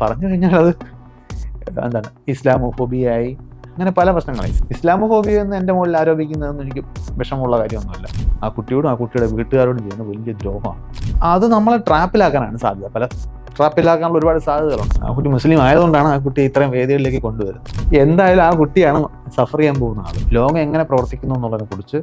പറഞ്ഞു കഴിഞ്ഞാൽ അത് എന്താണ് ഇസ്ലാമോഫോബിയായി, അങ്ങനെ പല പ്രശ്നങ്ങളായി. ഇസ്ലാമോഫോബിയ എന്ന് എൻ്റെ മുകളിൽ ആരോപിക്കുന്നതെന്ന് എനിക്ക് വിഷമമുള്ള കാര്യമൊന്നുമല്ല. ആ കുട്ടിയോടും ആ കുട്ടിയുടെ വീട്ടുകാരോടും ചെയ്യുന്ന വലിയ ദ്രോഹമാണ്. അത് നമ്മളെ ട്രാപ്പിലാക്കാനാണ് സാധ്യത. പല ട്രാപ്പിലാക്കാനുള്ള ഒരുപാട് സാധ്യതകളുണ്ട്. ആ കുട്ടി മുസ്ലിം ആയതുകൊണ്ടാണ് ആ കുട്ടി ഇത്രയും വേദികളിലേക്ക് കൊണ്ടുവരുന്നത്. എന്തായാലും ആ കുട്ടിയാണ് സഫർ ചെയ്യാൻ പോകുന്ന ആൾ. ലോകം എങ്ങനെ പ്രവർത്തിക്കുന്നു എന്നുള്ളതിനെ കുറിച്ച്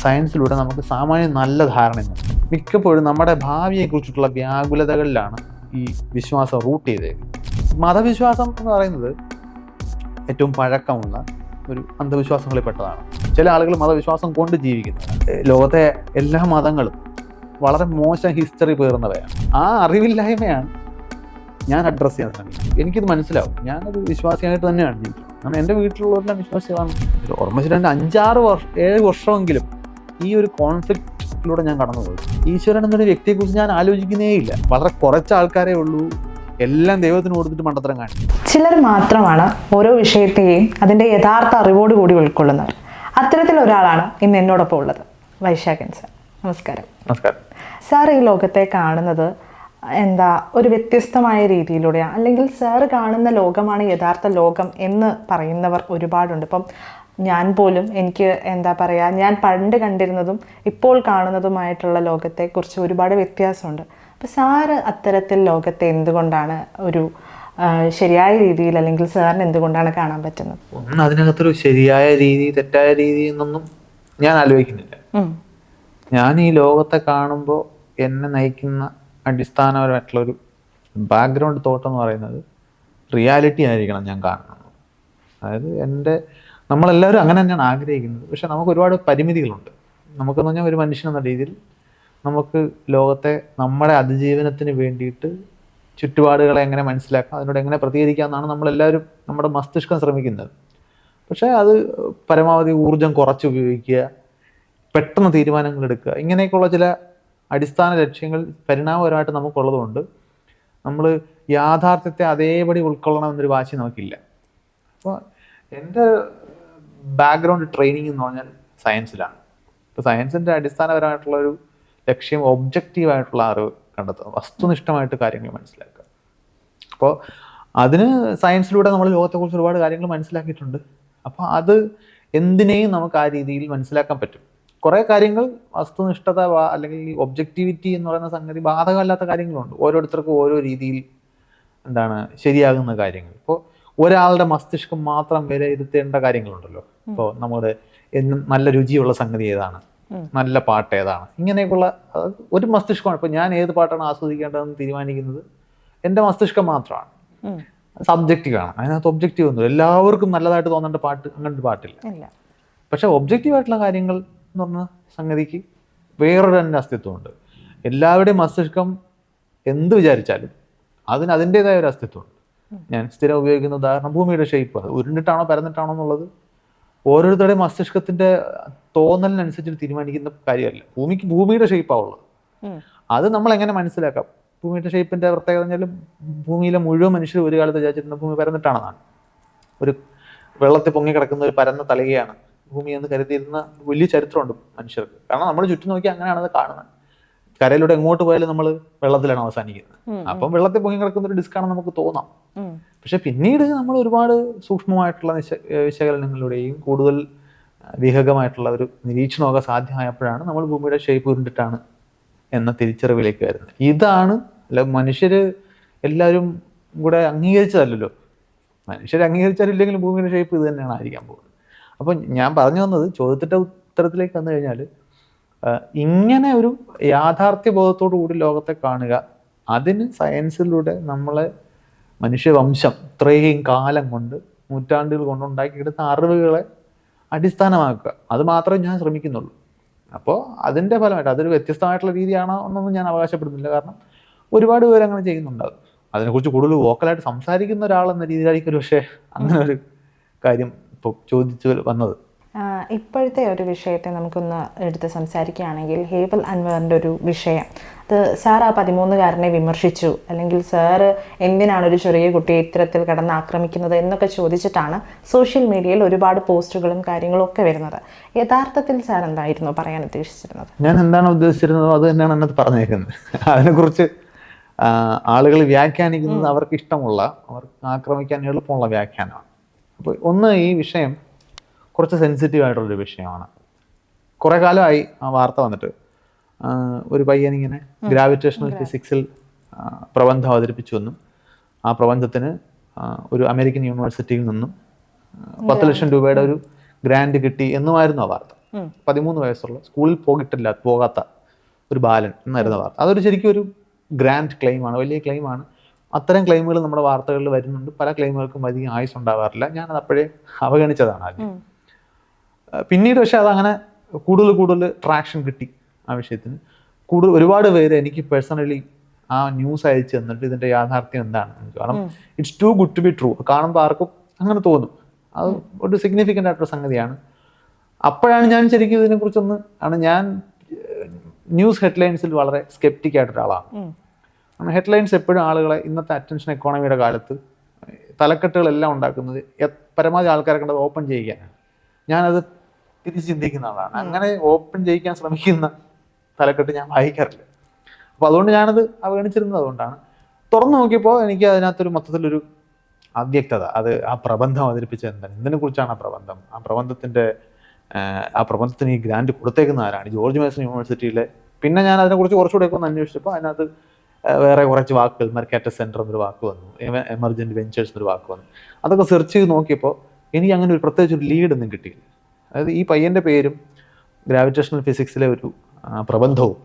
സയൻസിലൂടെ നമുക്ക് സാമാന്യം നല്ല ധാരണയുണ്ട്. മിക്കപ്പോഴും നമ്മുടെ ഭാവിയെക്കുറിച്ചിട്ടുള്ള വ്യാകുലതകളിലാണ് ഈ വിശ്വാസം റൂട്ട് ചെയ്തേക്കുന്നത്. മതവിശ്വാസം എന്ന് പറയുന്നത് ഏറ്റവും പഴക്കമുള്ള ഒരു അന്ധവിശ്വാസങ്ങളിൽപ്പെട്ടതാണ്. ചില ആളുകൾ മതവിശ്വാസം കൊണ്ട് ജീവിക്കുന്നത്. ലോകത്തെ എല്ലാ മതങ്ങളും വളരെ മോശം ഹിസ്റ്ററി പേറുന്നവയാണ്. ആ അറിവില്ലായ്മയാണ് ഞാൻ അഡ്രസ്സ് ചെയ്യാൻ ശ്രമിക്കുന്നത്. എനിക്കിത് മനസ്സിലാവും. ഞാനൊരു വിശ്വാസിയായിട്ട് തന്നെയാണ് ജീവിക്കുന്നത്. കാരണം എൻ്റെ വീട്ടിലുള്ളവരെല്ലാം വിശ്വാസികളാണ്. ഓർമ്മ 7 വർഷമെങ്കിലും ഈ ഒരു കോൺഫ്ലിക്റ്റിലൂടെ ഞാൻ കടന്നുപോയി. ഈശ്വരൻ എന്നൊരു വ്യക്തിയെക്കുറിച്ച് ഞാൻ ആലോചിക്കുന്നേയില്ല. വളരെ കുറച്ച് ആൾക്കാരേ ഉള്ളൂ എല്ലാം ദൈവത്തിന് കൊടുത്തിട്ട് മണ്ടത്തരം കാണിക്കും. ചിലർ മാത്രമാണ് ഓരോ വിഷയത്തെയും അതിൻ്റെ യഥാർത്ഥ അറിവോടുകൂടി ഉൾക്കൊള്ളുന്നവർ. അത്തരത്തിലൊരാളാണ് ഇന്ന് എന്നോടൊപ്പം ഉള്ളത്. വൈശാഖൻ സാർ, നമസ്കാരം. നമസ്കാരം സാർ. ഈ ലോകത്തെ കാണുന്നത് ഒരു വ്യത്യസ്തമായ രീതിയിലൂടെയാണ്, അല്ലെങ്കിൽ സാറ് കാണുന്ന ലോകമാണ് യഥാർത്ഥ ലോകം എന്ന് പറയുന്നവർ ഒരുപാടുണ്ട്. ഇപ്പം ഞാൻ പോലും എനിക്ക് ഞാൻ പണ്ട് കണ്ടിരുന്നതും ഇപ്പോൾ കാണുന്നതുമായിട്ടുള്ള ലോകത്തെക്കുറിച്ച് ഒരുപാട് വ്യത്യാസമുണ്ട്. അപ്പോൾ സാറ് അത്തരത്തിൽ ലോകത്തെ എന്തുകൊണ്ടാണ് ഒരു ശരിയായ രീതിയിൽ, അല്ലെങ്കിൽ സാറിന് എന്തുകൊണ്ടാണ് കാണാൻ പറ്റുന്നത്? അതിനകത്തൊരു ശരിയായ രീതി തെറ്റായ രീതി എന്നൊന്നും ഞാൻ ആലോചിക്കുന്നില്ല. ഞാൻ ഈ ലോകത്തെ കാണുമ്പോൾ എന്നെ നയിക്കുന്ന അടിസ്ഥാനപരമായിട്ടുള്ളൊരു ബാക്ക്ഗ്രൗണ്ട് തോട്ട് എന്ന് പറയുന്നത് റിയാലിറ്റി ആയിരിക്കണം ഞാൻ കാണുന്നത്. അതായത് നമ്മളെല്ലാവരും അങ്ങനെ തന്നെയാണ് ആഗ്രഹിക്കുന്നത്. പക്ഷെ നമുക്ക് ഒരുപാട് പരിമിതികളുണ്ട്. നമുക്കെന്ന് പറഞ്ഞാൽ ഒരു മനുഷ്യൻ എന്ന രീതിയിൽ നമുക്ക് ലോകത്തെ നമ്മുടെ അതിജീവനത്തിന് വേണ്ടിയിട്ട് ചുറ്റുപാടുകളെ എങ്ങനെ മനസ്സിലാക്കാം, അതിനോട് എങ്ങനെ പ്രതികരിക്കാം എന്നാണ് നമ്മളെല്ലാവരും നമ്മുടെ മസ്തിഷ്കം ശ്രമിക്കുന്നത്. പക്ഷേ അത് പരമാവധി ഊർജം കുറച്ച് ഉപയോഗിക്കുക, പെട്ടെന്ന് തീരുമാനങ്ങൾ എടുക്കുക, ഇങ്ങനെയൊക്കെയുള്ള ചില അടിസ്ഥാന ലക്ഷ്യങ്ങൾ പരിണാമപരമായിട്ട് നമുക്കുള്ളതുകൊണ്ട് നമ്മൾ യാഥാർത്ഥ്യത്തെ അതേപടി ഉൾക്കൊള്ളണമെന്നൊരു വാശി നമുക്കില്ല. അപ്പോൾ എൻ്റെ ബാക്ക്ഗ്രൗണ്ട് ട്രെയിനിങ് എന്ന് പറഞ്ഞാൽ സയൻസിലാണ്. ഇപ്പോൾ സയൻസിൻ്റെ അടിസ്ഥാനപരമായിട്ടുള്ളൊരു ലക്ഷ്യം ഒബ്ജക്റ്റീവായിട്ടുള്ള അറിവ് കണ്ടെത്തുക, വസ്തുനിഷ്ഠമായിട്ട് കാര്യങ്ങൾ മനസ്സിലാക്കുക. അപ്പോൾ അതിന് സയൻസിലൂടെ നമ്മൾ ലോകത്തെക്കുറിച്ച് ഒരുപാട് കാര്യങ്ങൾ മനസ്സിലാക്കിയിട്ടുണ്ട്. അപ്പോൾ അത് എന്തിനേയും നമുക്ക് ആ രീതിയിൽ മനസ്സിലാക്കാൻ പറ്റും. കുറേ കാര്യങ്ങൾ വസ്തുനിഷ്ഠത അല്ലെങ്കിൽ ഒബ്ജക്റ്റിവിറ്റി എന്ന് പറയുന്ന സംഗതി ബാധകമല്ലാത്ത കാര്യങ്ങളുണ്ട്. ഓരോരുത്തർക്കും ഓരോ രീതിയിൽ ശരിയാകുന്ന കാര്യങ്ങൾ. ഇപ്പോൾ ഒരാളുടെ മസ്തിഷ്കം മാത്രം വിലയിരുത്തേണ്ട കാര്യങ്ങളുണ്ടല്ലോ. ഇപ്പോൾ നമ്മുടെ നല്ല രുചിയുള്ള സംഗതി ഏതാണ്, നല്ല പാട്ട് ഏതാണ്, ഇങ്ങനെയൊക്കെയുള്ള ഒരു മസ്തിഷ്കമാണ്. ഇപ്പോൾ ഞാൻ ഏത് പാട്ടാണ് ആസ്വദിക്കേണ്ടതെന്ന് തീരുമാനിക്കുന്നത് എൻ്റെ മസ്തിഷ്കം മാത്രമാണ്. സബ്ജക്റ്റീവാണ്. അതിനകത്ത് ഒബ്ജക്റ്റീവ് ഒന്നുമില്ല. എല്ലാവർക്കും നല്ലതായിട്ട് തോന്നേണ്ട പാട്ട് അങ്ങനൊരു പാട്ടില്ല. പക്ഷെ ഒബ്ജക്റ്റീവായിട്ടുള്ള കാര്യങ്ങൾ എന്ന് പറഞ്ഞ സംഗതിക്ക് വേറൊരു തന്നെ അസ്തിത്വമുണ്ട്. എല്ലാവരുടെയും മസ്തിഷ്കം എന്ത് വിചാരിച്ചാലും അതിന് അതിൻ്റെതായ ഒരു അസ്തിത്വമുണ്ട്. ഞാൻ സ്ഥിരം ഉപയോഗിക്കുന്ന ഉദാഹരണം ഭൂമിയുടെ ഷേപ്പ്. അത് ഉരുണ്ടിട്ടാണോ പരന്നിട്ടാണോ എന്നുള്ളത് ഓരോരുത്തരുടെയും മസ്തിഷ്കത്തിൻ്റെ തോന്നലിനനുസരിച്ച് തീരുമാനിക്കുന്ന കാര്യമല്ല. ഭൂമിയുടെ ഷേപ്പാവുള്ളത്. അത് നമ്മൾ എങ്ങനെ മനസ്സിലാക്കാം? ഭൂമിയുടെ ഷേപ്പിൻ്റെ പ്രത്യേകത പറഞ്ഞാൽ ഭൂമിയിലെ മുഴുവൻ മനുഷ്യർ ഒരു കാലത്ത് വിചാരിച്ചിരുന്ന ഭൂമി പരന്നിട്ടാണെന്നാണ്. ഒരു വെള്ളത്തിൽ പൊങ്ങിക്കിടക്കുന്ന ഒരു പരന്ന തളികയാണ് ഭൂമി എന്ന് കരുതിയിരുന്ന വലിയ ചരിത്രമുണ്ട് മനുഷ്യർക്ക്. കാരണം നമ്മൾ ചുറ്റും നോക്കി അങ്ങനെയാണ് അത് കാണുന്നത്. കരയിലൂടെ എങ്ങോട്ട് പോയാലും നമ്മൾ വെള്ളത്തിലാണ് അവസാനിക്കുന്നത്. അപ്പം വെള്ളത്തിൽ പൊങ്ങി കിടക്കുന്ന ഒരു ഡിസ്കാണെന്ന് നമുക്ക് തോന്നാം. പക്ഷെ പിന്നീട് നമ്മൾ ഒരുപാട് സൂക്ഷ്മമായിട്ടുള്ള വിശകലനങ്ങളിലൂടെയും കൂടുതൽ വിഹകമായിട്ടുള്ള ഒരു നിരീക്ഷണമൊക്കെ സാധ്യമായപ്പോഴാണ് നമ്മൾ ഭൂമിയുടെ ഷേപ്പ് ഉരുണ്ടിട്ടാണ് എന്ന തിരിച്ചറിവിലേക്ക് വരുന്നത്. ഇതാണ് മനുഷ്യർ എല്ലാവരും കൂടെ അംഗീകരിച്ചതല്ലല്ലോ. മനുഷ്യർ അംഗീകരിച്ചാലില്ലെങ്കിലും ഭൂമിയുടെ ഷേപ്പ് ഇത് തന്നെയാണ് ആയിരിക്കാൻ പോകുന്നത്. അപ്പം ഞാൻ പറഞ്ഞു വന്നത്, ചോദ്യത്തിൻ്റെ ഉത്തരത്തിലേക്ക് വന്നു കഴിഞ്ഞാൽ, ഇങ്ങനെ ഒരു യാഥാർത്ഥ്യ ബോധത്തോടു കൂടി ലോകത്തെ കാണുക, അതിന് സയൻസിലൂടെ നമ്മളെ മനുഷ്യവംശം ഇത്രയും കാലം കൊണ്ട് നൂറ്റാണ്ടുകൾ കൊണ്ട് ഉണ്ടാക്കിയെടുത്ത അറിവുകളെ അടിസ്ഥാനമാക്കുക, അത് മാത്രമേ ഞാൻ ശ്രമിക്കുന്നുള്ളൂ. അപ്പോൾ അതിൻ്റെ ഫലമായിട്ട് അതൊരു വ്യത്യസ്തമായിട്ടുള്ള രീതിയാണോ എന്നൊന്നും ഞാൻ അവകാശപ്പെടുന്നില്ല. കാരണം ഒരുപാട് പേര് അങ്ങനെ ചെയ്യുന്നുണ്ടാകും. അതിനെക്കുറിച്ച് കൂടുതൽ വോക്കലായിട്ട് സംസാരിക്കുന്ന ഒരാളെന്ന രീതിയിലായിരിക്കും ഒരു പക്ഷേ അങ്ങനെ ഒരു കാര്യം ഇപ്പോൾ ചോദിച്ചു വന്നത്. ഇപ്പോഴത്തെ ഒരു വിഷയത്തെ നമുക്കൊന്ന് എടുത്ത് സംസാരിക്കുകയാണെങ്കിൽ, ഹേബൽ അൻവറിൻ്റെ ഒരു വിഷയം, അത് സാർ ആ 13കാരനെ വിമർശിച്ചു, അല്ലെങ്കിൽ സാറ് എന്തിനാണ് ഒരു ചെറിയ കുട്ടിയെ ഇത്തരത്തിൽ കടന്ന് ആക്രമിക്കുന്നത് എന്നൊക്കെ ചോദിച്ചിട്ടാണ് സോഷ്യൽ മീഡിയയിൽ ഒരുപാട് പോസ്റ്റുകളും കാര്യങ്ങളും ഒക്കെ വരുന്നത്. യഥാർത്ഥത്തിൽ സാർ എന്തായിരുന്നു പറയാൻ ഉദ്ദേശിച്ചിരുന്നത്? ഞാൻ എന്താണ് ഉദ്ദേശിച്ചിരുന്നത് അത് തന്നെയാണ് എന്നത് പറഞ്ഞേക്കുന്നത്. അതിനെക്കുറിച്ച് ആളുകൾ വ്യാഖ്യാനിക്കുന്നത് അവർക്ക് ഇഷ്ടമുള്ള, അവർക്ക് ആക്രമിക്കാൻ എളുപ്പമുള്ള വ്യാഖ്യാനമാണ്. അപ്പോൾ ഒന്ന്, ഈ വിഷയം കുറച്ച് സെൻസിറ്റീവ് ആയിട്ടുള്ളൊരു വിഷയമാണ്. കുറേ കാലമായി ആ വാർത്ത വന്നിട്ട്. ഒരു പയ്യനിങ്ങനെ ഗ്രാവിറ്റേഷണൽ ഫിസിക്സിൽ പ്രബന്ധം അവതരിപ്പിച്ചുവെന്നും ആ പ്രബന്ധത്തിന് ഒരു അമേരിക്കൻ യൂണിവേഴ്സിറ്റിയിൽ നിന്നും 10 ലക്ഷം രൂപയുടെ ഒരു ഗ്രാൻഡ് കിട്ടി എന്നുമായിരുന്നു ആ വാർത്ത. 13 വയസ്സുള്ള, സ്കൂളിൽ പോകാത്ത ഒരു ബാലൻ എന്നായിരുന്നു വാർത്ത. അതൊരു ശരിക്കും ഒരു ഗ്രാൻഡ് ക്ലെയിമാണ്, വലിയ ക്ലെയിമാണ്. അത്തരം ക്ലെയിമുകൾ നമ്മുടെ വാർത്തകളിൽ വരുന്നുണ്ട്. പല ക്ലെയിമുകൾക്കും അധികം ആയുസ് ഉണ്ടാവാറില്ല. ഞാനത് അപ്പോഴേ അവഗണിച്ചതാണ് ആദ്യം. പിന്നീട് പക്ഷെ അതങ്ങനെ കൂടുതൽ ട്രാക്ഷൻ കിട്ടി ആ വിഷയത്തിന്. ഒരുപാട് പേര് എനിക്ക് പേഴ്സണലി ആ ന്യൂസ് അയച്ചു തന്നിട്ട് ഇതിന്റെ യാഥാർത്ഥ്യം എന്താണെന്ന്, കാരണം it's too good to be true. കാണുമ്പോൾ ആർക്കും അങ്ങനെ തോന്നും. അത് ഒരു സിഗ്നിഫിക്കൻ്റ് ആയിട്ടൊരു സംഗതിയാണ്. അപ്പോഴാണ് ഞാൻ ശരിക്കും ഇതിനെക്കുറിച്ചൊന്ന് ഞാൻ ന്യൂസ് ഹെഡ്ലൈൻസിൽ വളരെ സ്കെപ്റ്റിക് ആയിട്ടൊരു ആളാണ്. ഹെഡ്ലൈൻസ് എപ്പോഴും ആളുകളെ, ഇന്നത്തെ അറ്റൻഷൻ എക്കോണമിയുടെ കാലത്ത് തലക്കെട്ടുകളെല്ലാം ഉണ്ടാക്കുന്നത് പരമാവധി ആൾക്കാരെ കണ്ടത് ഓപ്പൺ ചെയ്യിക്കാനാണ്. ഞാനത് തിരിച്ച് ചിന്തിക്കുന്ന ആളാണ്. അങ്ങനെ ഓപ്പൺ ചെയ്യിക്കാൻ ശ്രമിക്കുന്ന തലക്കെട്ട് ഞാൻ വായിക്കാറില്ല. അപ്പോൾ അതുകൊണ്ട് ഞാനത് അവഗണിച്ചിരുന്നത് അതുകൊണ്ടാണ്. തുറന്നു നോക്കിയപ്പോൾ എനിക്ക് അതിനകത്തൊരു മൊത്തത്തിലൊരു അവ്യക്തത. അത് ആ പ്രബന്ധം അവതരിപ്പിച്ചത് എന്താണ്, എന്തിനെ കുറിച്ചാണ് ആ പ്രബന്ധം, ആ പ്രബന്ധത്തിന് ഈ ഗ്രാൻഡ് കൊടുത്തേക്കുന്ന ആരാണ്, ജോർജ് മേസൺ യൂണിവേഴ്സിറ്റിയിലെ. പിന്നെ ഞാൻ അതിനെക്കുറിച്ച് കുറച്ചുകൂടെ ഒക്കെ ഒന്ന് അന്വേഷിച്ചപ്പോൾ അതിനകത്ത് വേറെ കുറച്ച് വാക്കുകൾ, മെർക്കാറ്റസ് സെൻറ്റർ എന്നൊരു വാക്ക് വന്നു, എമർജൻറ്റ് വെഞ്ചേഴ്സ് എന്നൊരു വാക്ക് വന്നു. അതൊക്കെ സെർച്ച് ചെയ്ത് നോക്കിയപ്പോൾ എനിക്ക് അങ്ങനെ ഒരു പ്രത്യേകിച്ച് ഒരു ലീഡൊന്നും കിട്ടിയില്ല. അതായത് ഈ പയ്യൻ്റെ പേരും ഗ്രാവിറ്റേഷണൽ ഫിസിക്സിലെ ഒരു പ്രബന്ധവും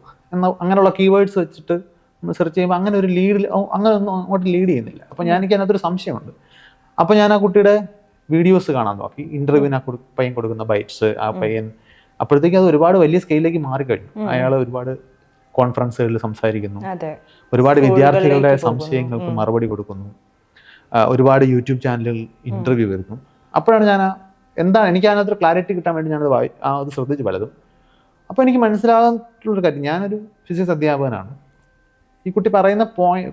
അങ്ങനെയുള്ള കീവേഡ്സ് വെച്ചിട്ട് നമ്മൾ സെർച്ച് ചെയ്യുമ്പോൾ അങ്ങനെ ഒരു അങ്ങനെ ഒന്നും അങ്ങോട്ട് ലീഡ് ചെയ്യുന്നില്ല. അപ്പോൾ എനിക്ക് അതിനകത്തൊരു സംശയമുണ്ട്. അപ്പോൾ ഞാൻ ആ കുട്ടിയുടെ വീഡിയോസ് കാണാൻ നോക്കി, ഇൻ്റർവ്യൂവിന് ആ പയ്യൻ കൊടുക്കുന്ന ബൈറ്റ്സ്. ആ പയ്യൻ അപ്പോഴത്തേക്ക് അത് ഒരുപാട് വലിയ സ്കെയിലേക്ക് മാറിക്കഴിഞ്ഞു. അയാൾ ഒരുപാട് കോൺഫറൻസുകളിൽ സംസാരിക്കുന്നു, ഒരുപാട് വിദ്യാർത്ഥികളുടെ സംശയങ്ങൾക്ക് മറുപടി കൊടുക്കുന്നു, ഒരുപാട് യൂട്യൂബ് ചാനലുകൾ ഇൻ്റർവ്യൂ വരുന്നു. അപ്പോഴാണ് ഞാൻ എന്താണ്, എനിക്ക് അതിനകത്തൊരു ക്ലാരിറ്റി കിട്ടാൻ വേണ്ടി ഞാനത് അത് ശ്രദ്ധിച്ച് പലതും. അപ്പോൾ എനിക്ക് മനസ്സിലാകാനുള്ളൊരു കാര്യം, ഞാനൊരു ഫിസിക്സ് അധ്യാപകനാണ്. ഈ കുട്ടി പറയുന്ന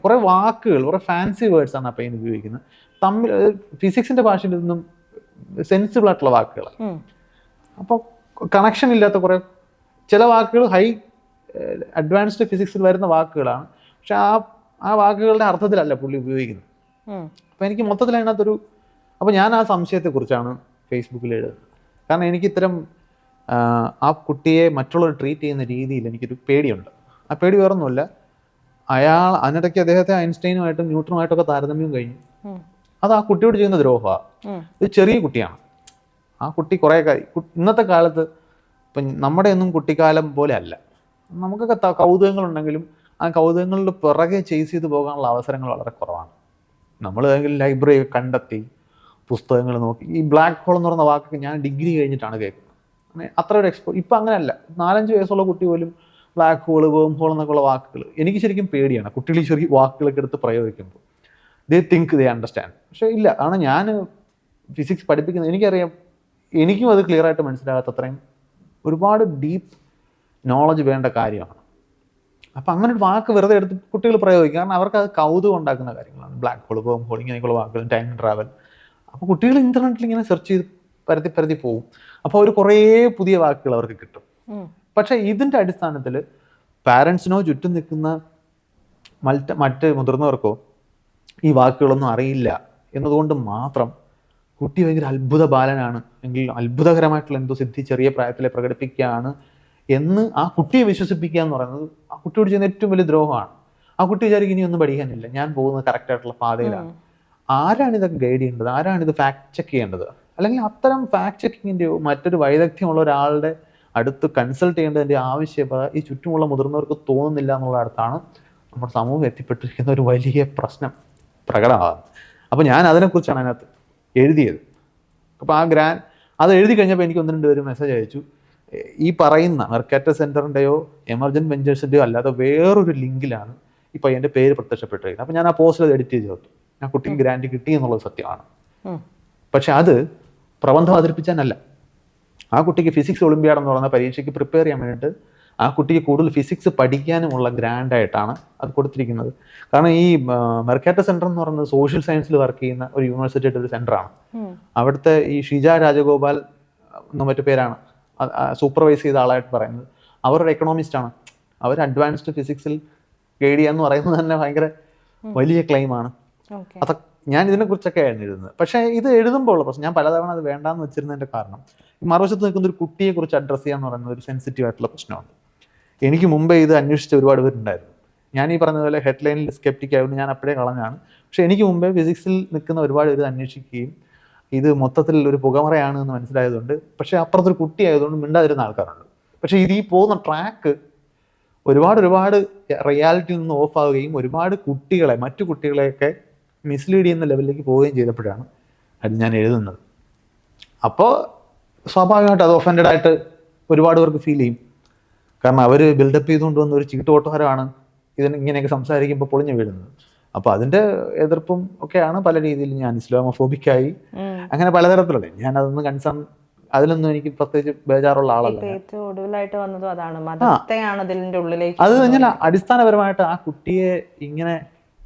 കുറേ വാക്കുകൾ, കുറേ ഫാൻസി വേർഡ്സാണ് ആ പയ്യൻ ഉപയോഗിക്കുന്നത്. തമ്മിൽ ഫിസിക്സിൻ്റെ ഭാഷയിൽ നിന്നും സെൻസിബിൾ ആയിട്ടുള്ള വാക്കുകൾ. അപ്പോൾ കണക്ഷൻ ഇല്ലാത്ത കുറേ ചില വാക്കുകൾ ഹൈ അഡ്വാൻസ്ഡ് ഫിസിക്സിൽ വരുന്ന വാക്കുകളാണ്. പക്ഷെ ആ വാക്കുകളുടെ അർത്ഥത്തിലല്ല പുള്ളി ഉപയോഗിക്കുന്നത്. അപ്പോൾ എനിക്ക് മൊത്തത്തിൽ അപ്പോൾ ഞാൻ ആ സംശയത്തെക്കുറിച്ചാണ് ഫേസ്ബുക്കിൽ എഴുതുന്നത്. കാരണം എനിക്ക് ഇത്തരം ആ കുട്ടിയെ മറ്റുള്ളവർ ട്രീറ്റ് ചെയ്യുന്ന രീതിയിൽ എനിക്കൊരു പേടിയുണ്ട്. ആ പേടി വേറൊന്നുമില്ല, അതിനിടയ്ക്ക് അദ്ദേഹത്തെ ഐൻസ്റ്റൈനുമായിട്ടും ന്യൂട്ടനുമായിട്ടൊക്കെ താരതമ്യം കഴിഞ്ഞു. അത് ആ കുട്ടിയോട് ചെയ്യുന്ന ദ്രോഹമാണ്. ഒരു ചെറിയ കുട്ടിയാണ് ആ കുട്ടി. കുറേ ഇന്നത്തെ കാലത്ത് ഇപ്പം നമ്മുടെ ഒന്നും കുട്ടിക്കാലം പോലെ അല്ല. നമുക്കൊക്കെ കൗതുകങ്ങളുണ്ടെങ്കിലും ആ കൗതുകങ്ങളുടെ പിറകെ ചേസ് ചെയ്ത് പോകാനുള്ള അവസരങ്ങൾ വളരെ കുറവാണ്. നമ്മൾ ഏതെങ്കിലും ലൈബ്രറി കണ്ടെത്തി പുസ്തകങ്ങൾ നോക്കി, ഈ ബ്ലാക്ക് ഹോൾ എന്ന് പറയുന്ന വാക്കൊക്കെ ഞാൻ ഡിഗ്രി കഴിഞ്ഞിട്ടാണ് കേൾക്കുന്നത്. അത്ര ഒരു ഇപ്പം അങ്ങനെയല്ല. 4-5 വയസ്സുള്ള കുട്ടി പോലും ബ്ലാക്ക് ഹോൾ, വേം ഹോൾ എന്നൊക്കെയുള്ള വാക്കുകൾ എനിക്ക് ശരിക്കും പേടിയാണ്. കുട്ടികൾ ചെറിയ വാക്കുകളൊക്കെ എടുത്ത് പ്രയോഗിക്കുമ്പോൾ ദേ തിങ്ക് ദേ അണ്ടർസ്റ്റാൻഡ്. പക്ഷേ ഇല്ല, കാരണം ഞാൻ ഫിസിക്സ് പഠിപ്പിക്കുന്നത് എനിക്കറിയാം, എനിക്കും അത് ക്ലിയർ ആയിട്ട് മനസ്സിലാകാത്ത അത്രയും ഒരുപാട് ഡീപ്പ് നോളജ് വേണ്ട കാര്യമാണ്. അപ്പം അങ്ങനെ ഒരു വാക്ക് വെറുതെ എടുത്ത് കുട്ടികൾ പ്രയോഗിക്കും. കാരണം അവർക്ക് അത് കൗതുകം ഉണ്ടാക്കുന്ന കാര്യങ്ങളാണ്. ബ്ലാക്ക് ഹോൾ, വേം ഹോൾ, ഇങ്ങനെയൊക്കെയുള്ള വാക്കുകൾ, ടൈം ട്രാവൽ. അപ്പോൾ കുട്ടികൾ ഇൻ്റർനെറ്റിൽ ഇങ്ങനെ സെർച്ച് ചെയ്ത് പരത്തി പോവും. അപ്പോൾ അവർ കുറേ പുതിയ വാക്കുകൾ അവർക്ക് കിട്ടും. പക്ഷേ ഇതിൻ്റെ അടിസ്ഥാനത്തിൽ പാരൻസിനോ ചുറ്റും നിൽക്കുന്ന മറ്റ് മുതിർന്നവർക്കോ ഈ വാക്കുകളൊന്നും അറിയില്ല എന്നതുകൊണ്ട് മാത്രം കുട്ടി ഭയങ്കര അത്ഭുത ബാലനാണ്, എങ്കിൽ അത്ഭുതകരമായിട്ടുള്ള എന്തോ സിദ്ധി ചെറിയ പ്രായത്തിലെ പ്രകടിപ്പിക്കുകയാണ് എന്ന് ആ കുട്ടിയെ വിശ്വസിപ്പിക്കുക എന്ന് പറയുന്നത് ആ കുട്ടിയോട് ചെയ്യുന്ന ഏറ്റവും വലിയ ദ്രോഹമാണ്. ആ കുട്ടി വിചാരിക്കും ഇനിയൊന്നും പഠിക്കാനില്ല, ഞാൻ പോകുന്നത് കറക്റ്റായിട്ടുള്ള പാതയിലാണ്. ആരാണ് ഇതൊക്കെ ഗൈഡ് ചെയ്യേണ്ടത്? ആരാണ് ഇത് ഫാക്ട് ചെക്ക് ചെയ്യേണ്ടത്? അല്ലെങ്കിൽ അത്തരം ഫാക്ട് ചെക്കിങ്ങിൻ്റെയോ മറ്റൊരു വൈദഗ്ധ്യമുള്ള ഒരാളുടെ അടുത്ത് കൺസൾട്ട് ചെയ്യേണ്ടതിൻ്റെ ആവശ്യകത ഈ ചുറ്റുമുള്ള മുതിർന്നവർക്ക് തോന്നുന്നില്ല എന്നുള്ള അടുത്താണ് നമ്മുടെ സമൂഹം എത്തിപ്പെട്ടിരിക്കുന്ന ഒരു വലിയ പ്രശ്നം പ്രകടമാകുന്നത്. അപ്പോൾ ഞാൻ അതിനെക്കുറിച്ചാണ് അതിനകത്ത് എഴുതിയത്. അപ്പോൾ അത് എഴുതി കഴിഞ്ഞപ്പോൾ എനിക്ക് 1-2 പേര് മെസ്സേജ് അയച്ചു. ഈ പറയുന്ന മെർക്കാറ്റസ് സെൻറ്ററിൻ്റെയോ എമർജൻറ്റ് വെഞ്ചേഴ്സിൻ്റെയോ അല്ലാതെ വേറൊരു ലിങ്കിലാണ് ഈ പയ്യൻ്റെ പേര് പ്രത്യക്ഷപ്പെട്ടിരിക്കുന്നത്. അപ്പോൾ ഞാൻ ആ പോസ്റ്റിൽ എഡിറ്റ് ചെയ്ത് ചേർത്തു. ആ കുട്ടിക്ക് ഗ്രാൻഡ് കിട്ടി എന്നുള്ളത് സത്യമാണ്. പക്ഷെ അത് പ്രബന്ധം അവതരിപ്പിച്ചാനല്ല. ആ കുട്ടിക്ക് ഫിസിക്സ് ഒളിമ്പ്യാഡ് എന്ന് പറയുന്ന പരീക്ഷയ്ക്ക് പ്രിപ്പയർ ചെയ്യാൻ വേണ്ടിയിട്ട് ആ കുട്ടിക്ക് കൂടുതൽ ഫിസിക്സ് പഠിക്കാനുമുള്ള ഗ്രാൻഡായിട്ടാണ് അത് കൊടുത്തിരിക്കുന്നത്. കാരണം ഈ മെർക്കാറ്റസ് സെൻറ്റർ എന്ന് പറയുന്നത് സോഷ്യൽ സയൻസിൽ വർക്ക് ചെയ്യുന്ന ഒരു യൂണിവേഴ്സിറ്റിയുടെ ഒരു സെൻ്ററാണ്. അവിടുത്തെ ഈ ഷിജ രാജഗോപാൽ എന്ന മറ്റു പേരാണ് സൂപ്പർവൈസ് ചെയ്ത ആളായിട്ട് പറയുന്നത്. അവരൊരു എക്കണോമിസ്റ്റാണ്. അവർ അഡ്വാൻസ്ഡ് ഫിസിക്സിൽ ഗൈഡ് ചെയ്യാന്ന് പറയുന്നത് തന്നെ ഭയങ്കര വലിയ ക്ലെയിമാണ്. ഓക്കെ. അതൊക്കെ ഞാൻ ഇതിനെക്കുറിച്ചൊക്കെ ആയിരുന്നു എഴുതുന്നത്. പക്ഷേ ഇത് എഴുതുമ്പോൾ ഉള്ള പ്രശ്നം, ഞാൻ പലതവണ അത് വേണ്ടാന്ന് വെച്ചിരുന്നതിൻ്റെ കാരണം, ഈ മറുവശത്ത് നിൽക്കുന്ന ഒരു കുട്ടിയെ കുറിച്ച് അഡ്രസ്സ് ചെയ്യാന്ന് പറയുന്നത് ഒരു സെൻസിറ്റീവ് ആയിട്ടുള്ള പ്രശ്നമാണ്. എനിക്ക് മുമ്പേ ഇത് അന്വേഷിച്ച ഒരുപാട് പേരുണ്ടായിരുന്നു. ഞാൻ ഈ പറഞ്ഞതുപോലെ ഹെഡ്ലൈനിൽ സ്കെപ്റ്റിക് ആയതുകൊണ്ട് ഞാൻ അപ്പോഴേ കളഞ്ഞാണ്. പക്ഷേ എനിക്ക് മുമ്പേ ഫിസിക്സിൽ നിൽക്കുന്ന ഒരുപാട് പേര് അന്വേഷിക്കുകയും ഇത് മൊത്തത്തിൽ ഒരു പുകമറയാണ് എന്ന് മനസ്സിലായതുകൊണ്ട്, പക്ഷേ അപ്പുറത്തൊരു കുട്ടി ആയതുകൊണ്ട് മിണ്ടാതിരുന്ന ആൾക്കാരുണ്ട്. പക്ഷേ ഇത് ഈ പോകുന്ന ട്രാക്ക് ഒരുപാട് റിയാലിറ്റിയിൽ നിന്ന് ഓഫ് ആവുകയും ഒരുപാട് കുട്ടികളെ, മറ്റു കുട്ടികളെയൊക്കെ മിസ്ലീഡ് ചെയ്യുന്ന ലെവലിലേക്ക് പോവുകയും ചെയ്തപ്പോഴാണ് അത് ഞാൻ എഴുതുന്നത്. അപ്പോൾ സ്വാഭാവികമായിട്ട് അത് ഒഫൻഡഡ് ആയിട്ട് ഒരുപാട് പേർക്ക് ഫീൽ ചെയ്യും. കാരണം അവർ ബിൽഡപ്പ് ചെയ്തുകൊണ്ട് വന്ന ഒരു ചീട്ടുകൊട്ടാരമാണ് ഇതിന് ഇങ്ങനെയൊക്കെ സംസാരിക്കുമ്പോൾ പൊളിഞ്ഞു വീഴുന്നത്. അപ്പോൾ അതിൻ്റെ എതിർപ്പും ഒക്കെയാണ് പല രീതിയിൽ ഞാൻ ഇസ്ലാമോഫോബിക്കായി അങ്ങനെ പലതരത്തിലുള്ള, ഞാൻ അതൊന്നും കൺസേൺ, അതിലൊന്നും എനിക്ക് പ്രത്യേകിച്ച് ബേജാറുള്ള ആളല്ല. ഏറ്റവും ഒടുവിലായിട്ട് വന്നതും അതാണ്, മതത്തെയാണ് അതിന്റെ ഉള്ളിലേക്ക്. അത് കഴിഞ്ഞാൽ അടിസ്ഥാനപരമായിട്ട് ആ കുട്ടിയെ ഇങ്ങനെ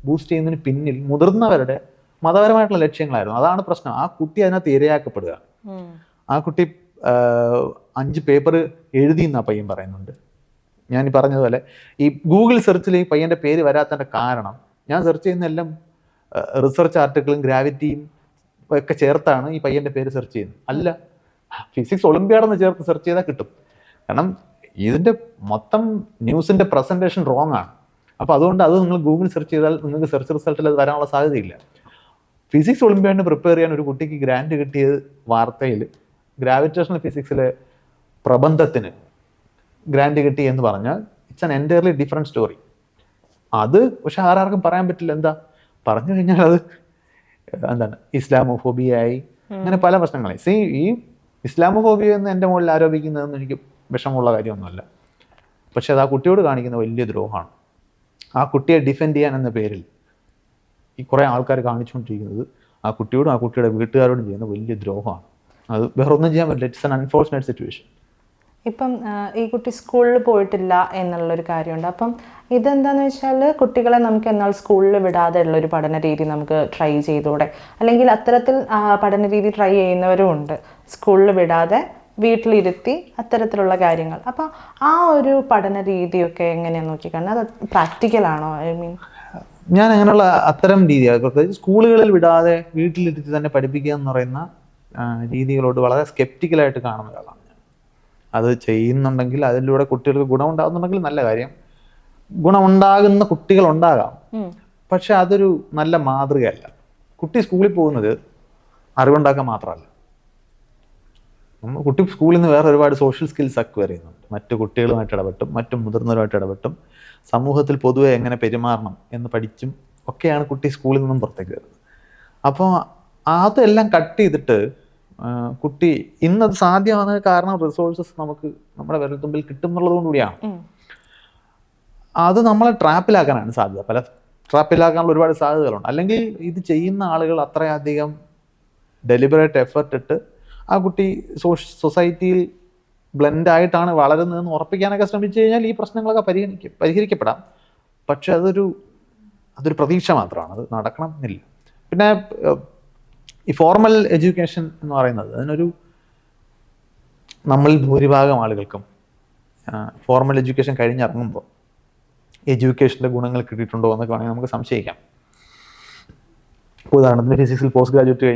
ബൂസ്റ്റ് ചെയ്യുന്നതിന് പിന്നിൽ മുതിർന്നവരുടെ മതപരമായിട്ടുള്ള ലക്ഷ്യങ്ങളായിരുന്നു. അതാണ് പ്രശ്നം. ആ കുട്ടി അതിനകത്ത് ഇരയാക്കപ്പെടുക. ആ കുട്ടി 5 പേപ്പർ എഴുതി എന്നാ പയ്യൻ പറയുന്നുണ്ട്. ഞാൻ ഈ പറഞ്ഞതുപോലെ ഈ ഗൂഗിൾ സെർച്ചിൽ ഈ പയ്യൻ്റെ പേര് വരാത്തതിൻ്റെ കാരണം, ഞാൻ സെർച്ച് ചെയ്യുന്ന എല്ലാം റിസർച്ച് ആർട്ടിക്കിളും ഗ്രാവിറ്റിയും ഒക്കെ ചേർത്താണ് ഈ പയ്യൻ്റെ പേര് സെർച്ച് ചെയ്യുന്നത്. അല്ല, ഫിസിക്സ് ഒളിമ്പ്യാഡെന്ന് ചേർത്ത് സെർച്ച് ചെയ്താൽ കിട്ടും. കാരണം ഇതിൻ്റെ മൊത്തം ന്യൂസിൻ്റെ പ്രസൻറ്റേഷൻ റോങ് ആണ്. അപ്പോൾ അതുകൊണ്ട് അത് നിങ്ങൾ ഗൂഗിൾ സെർച്ച് ചെയ്താൽ നിങ്ങൾക്ക് സെർച്ച് റിസൾട്ടിൽ അത് വരാനുള്ള സാധ്യതയില്ല. ഫിസിക്സ് ഒളിമ്പ്യാഡിന് പ്രിപ്പയർ ചെയ്യാൻ ഒരു കുട്ടിക്ക് ഗ്രാൻഡ് കിട്ടിയത് വാർത്തയിൽ ഗ്രാവിറ്റേഷണൽ ഫിസിക്സിലെ പ്രബന്ധത്തിന് ഗ്രാൻഡ് കിട്ടി എന്ന് പറഞ്ഞാൽ it's an entirely different story. അത് പക്ഷെ ആർക്കും പറയാൻ പറ്റില്ല. എന്താ പറഞ്ഞു കഴിഞ്ഞാൽ അത് എന്താണ് ഇസ്ലാമോഫോബിയായി, അങ്ങനെ പല പ്രശ്നങ്ങളായി. ഈ ഇസ്ലാമോഫോബിയ എന്ന് എൻ്റെ മുകളിൽ ആരോപിക്കുന്നതെന്ന് എനിക്ക് വിഷമമുള്ള കാര്യമൊന്നുമല്ല. പക്ഷെ അത് ആ കുട്ടിയോട് കാണിക്കുന്ന വലിയ ദ്രോഹമാണ്. ആ കുട്ടിയെ ഡിഫെൻഡ് ചെയ്യാൻ എന്ന പേരിൽ ഈ കുറേ ആൾക്കാർ കാണിച്ചുകൊണ്ടിരിക്കുന്നത് ആ കുട്ടിയോടും ആ കുട്ടിയുടെ വീട്ടുകാരോടും ചെയ്യുന്ന വലിയ ദ്രോഹമാണ്. അത് വേറെ ഒന്നും ചെയ്യാൻ പറ്റില്ല. It's an unfortunate situation. ഇപ്പം ഈ കുട്ടി സ്കൂളിൽ പോയിട്ടില്ല എന്നുള്ളൊരു കാര്യമുണ്ട്. അപ്പം ഇതെന്താണെന്ന് വെച്ചാൽ കുട്ടികളെ നമുക്ക് എന്നാൽ സ്കൂളിൽ വിടാതെ ഉള്ളൊരു പഠന രീതി നമുക്ക് ട്രൈ ചെയ്തൂടെ? അല്ലെങ്കിൽ അത്തരത്തിൽ പഠന രീതി ട്രൈ ചെയ്യുന്നവരും ഉണ്ട്, സ്കൂളിൽ വിടാതെ വീട്ടിലിരുത്തി അത്തരത്തിലുള്ള കാര്യങ്ങൾ. അപ്പം ആ ഒരു പഠന രീതിയൊക്കെ എങ്ങനെയാണെന്ന് നോക്കിക്കഴിഞ്ഞാൽ അത് പ്രാക്ടിക്കലാണോ? ഐ മീൻ, ഞാൻ അങ്ങനെയുള്ള അത്തരം രീതിയാണ്, പ്രത്യേകിച്ച് സ്കൂളുകളിൽ വിടാതെ വീട്ടിലിരുത്തി തന്നെ പഠിപ്പിക്കുക എന്ന് പറയുന്ന രീതികളോട് വളരെ സ്കെപ്റ്റിക്കലായിട്ട് കാണുന്ന ഒരാളാണ്. അത് ചെയ്യുന്നുണ്ടെങ്കിൽ അതിലൂടെ കുട്ടികൾക്ക് ഗുണമുണ്ടാകുന്നുണ്ടെങ്കിൽ നല്ല കാര്യം. ഗുണമുണ്ടാകുന്ന കുട്ടികളുണ്ടാകാം, പക്ഷെ അതൊരു നല്ല മാതൃകയല്ല. കുട്ടി സ്കൂളിൽ പോകുന്നത് അറിവുണ്ടാക്കാൻ മാത്രമല്ല. കുട്ടി സ്കൂളിൽ നിന്ന് വേറെ ഒരുപാട് സോഷ്യൽ സ്കിൽസ് അക്വയർ ചെയ്യുന്നുണ്ട്. മറ്റു കുട്ടികളുമായിട്ട് ഇടപെട്ടും മറ്റു മുതിർന്നവരുമായിട്ട് ഇടപെട്ടും സമൂഹത്തിൽ പൊതുവെ എങ്ങനെ പെരുമാറണം എന്ന് പഠിച്ചും ഒക്കെയാണ് കുട്ടി സ്കൂളിൽ നിന്നും പുറത്തേക്ക് വരുന്നത്. അപ്പോൾ അതെല്ലാം കട്ട് ചെയ്തിട്ട് കുട്ടി ഇന്നത് സാധ്യമാകുന്നത് കാരണം റിസോഴ്സസ് നമുക്ക് നമ്മുടെ വിരൽത്തുമ്പിൽ കിട്ടും എന്നുള്ളത് കൂടിയാണ്. അത് നമ്മളെ ട്രാപ്പിലാക്കാനാണ് സാധ്യത. പല ട്രാപ്പിലാക്കാനുള്ള ഒരുപാട് സാധ്യതകളുണ്ട്. അല്ലെങ്കിൽ ഇത് ചെയ്യുന്ന ആളുകൾ അത്രയധികം ഡെലിബറേറ്റ് എഫർട്ട് ഇട്ട് ആ കുട്ടി സൊസൈറ്റിയിൽ ബ്ലെൻഡായിട്ടാണ് വളരുന്നതെന്ന് ഉറപ്പിക്കാനൊക്കെ ശ്രമിച്ചു കഴിഞ്ഞാൽ ഈ പ്രശ്നങ്ങളൊക്കെ പരിഹരിക്കപ്പെടാം. പക്ഷെ അതൊരു പ്രതീക്ഷ മാത്രമാണ്, അത് നടക്കണം എന്നില്ല. പിന്നെ ഈ ഫോർമൽ എഡ്യൂക്കേഷൻ എന്ന് പറയുന്നത് അതിനൊരു, നമ്മളിൽ ഭൂരിഭാഗം ആളുകൾക്കും ഫോർമൽ എഡ്യൂക്കേഷൻ കഴിഞ്ഞിറങ്ങുമ്പോൾ എഡ്യൂക്കേഷൻ്റെ ഗുണങ്ങൾ കിട്ടിയിട്ടുണ്ടോ എന്നൊക്കെ വേണമെങ്കിൽ നമുക്ക് സംശയിക്കാം. ഉദാഹരണത്തിന് ഫിസിക്സിൽ പോസ്റ്റ് ഗ്രാജുവേറ്റ്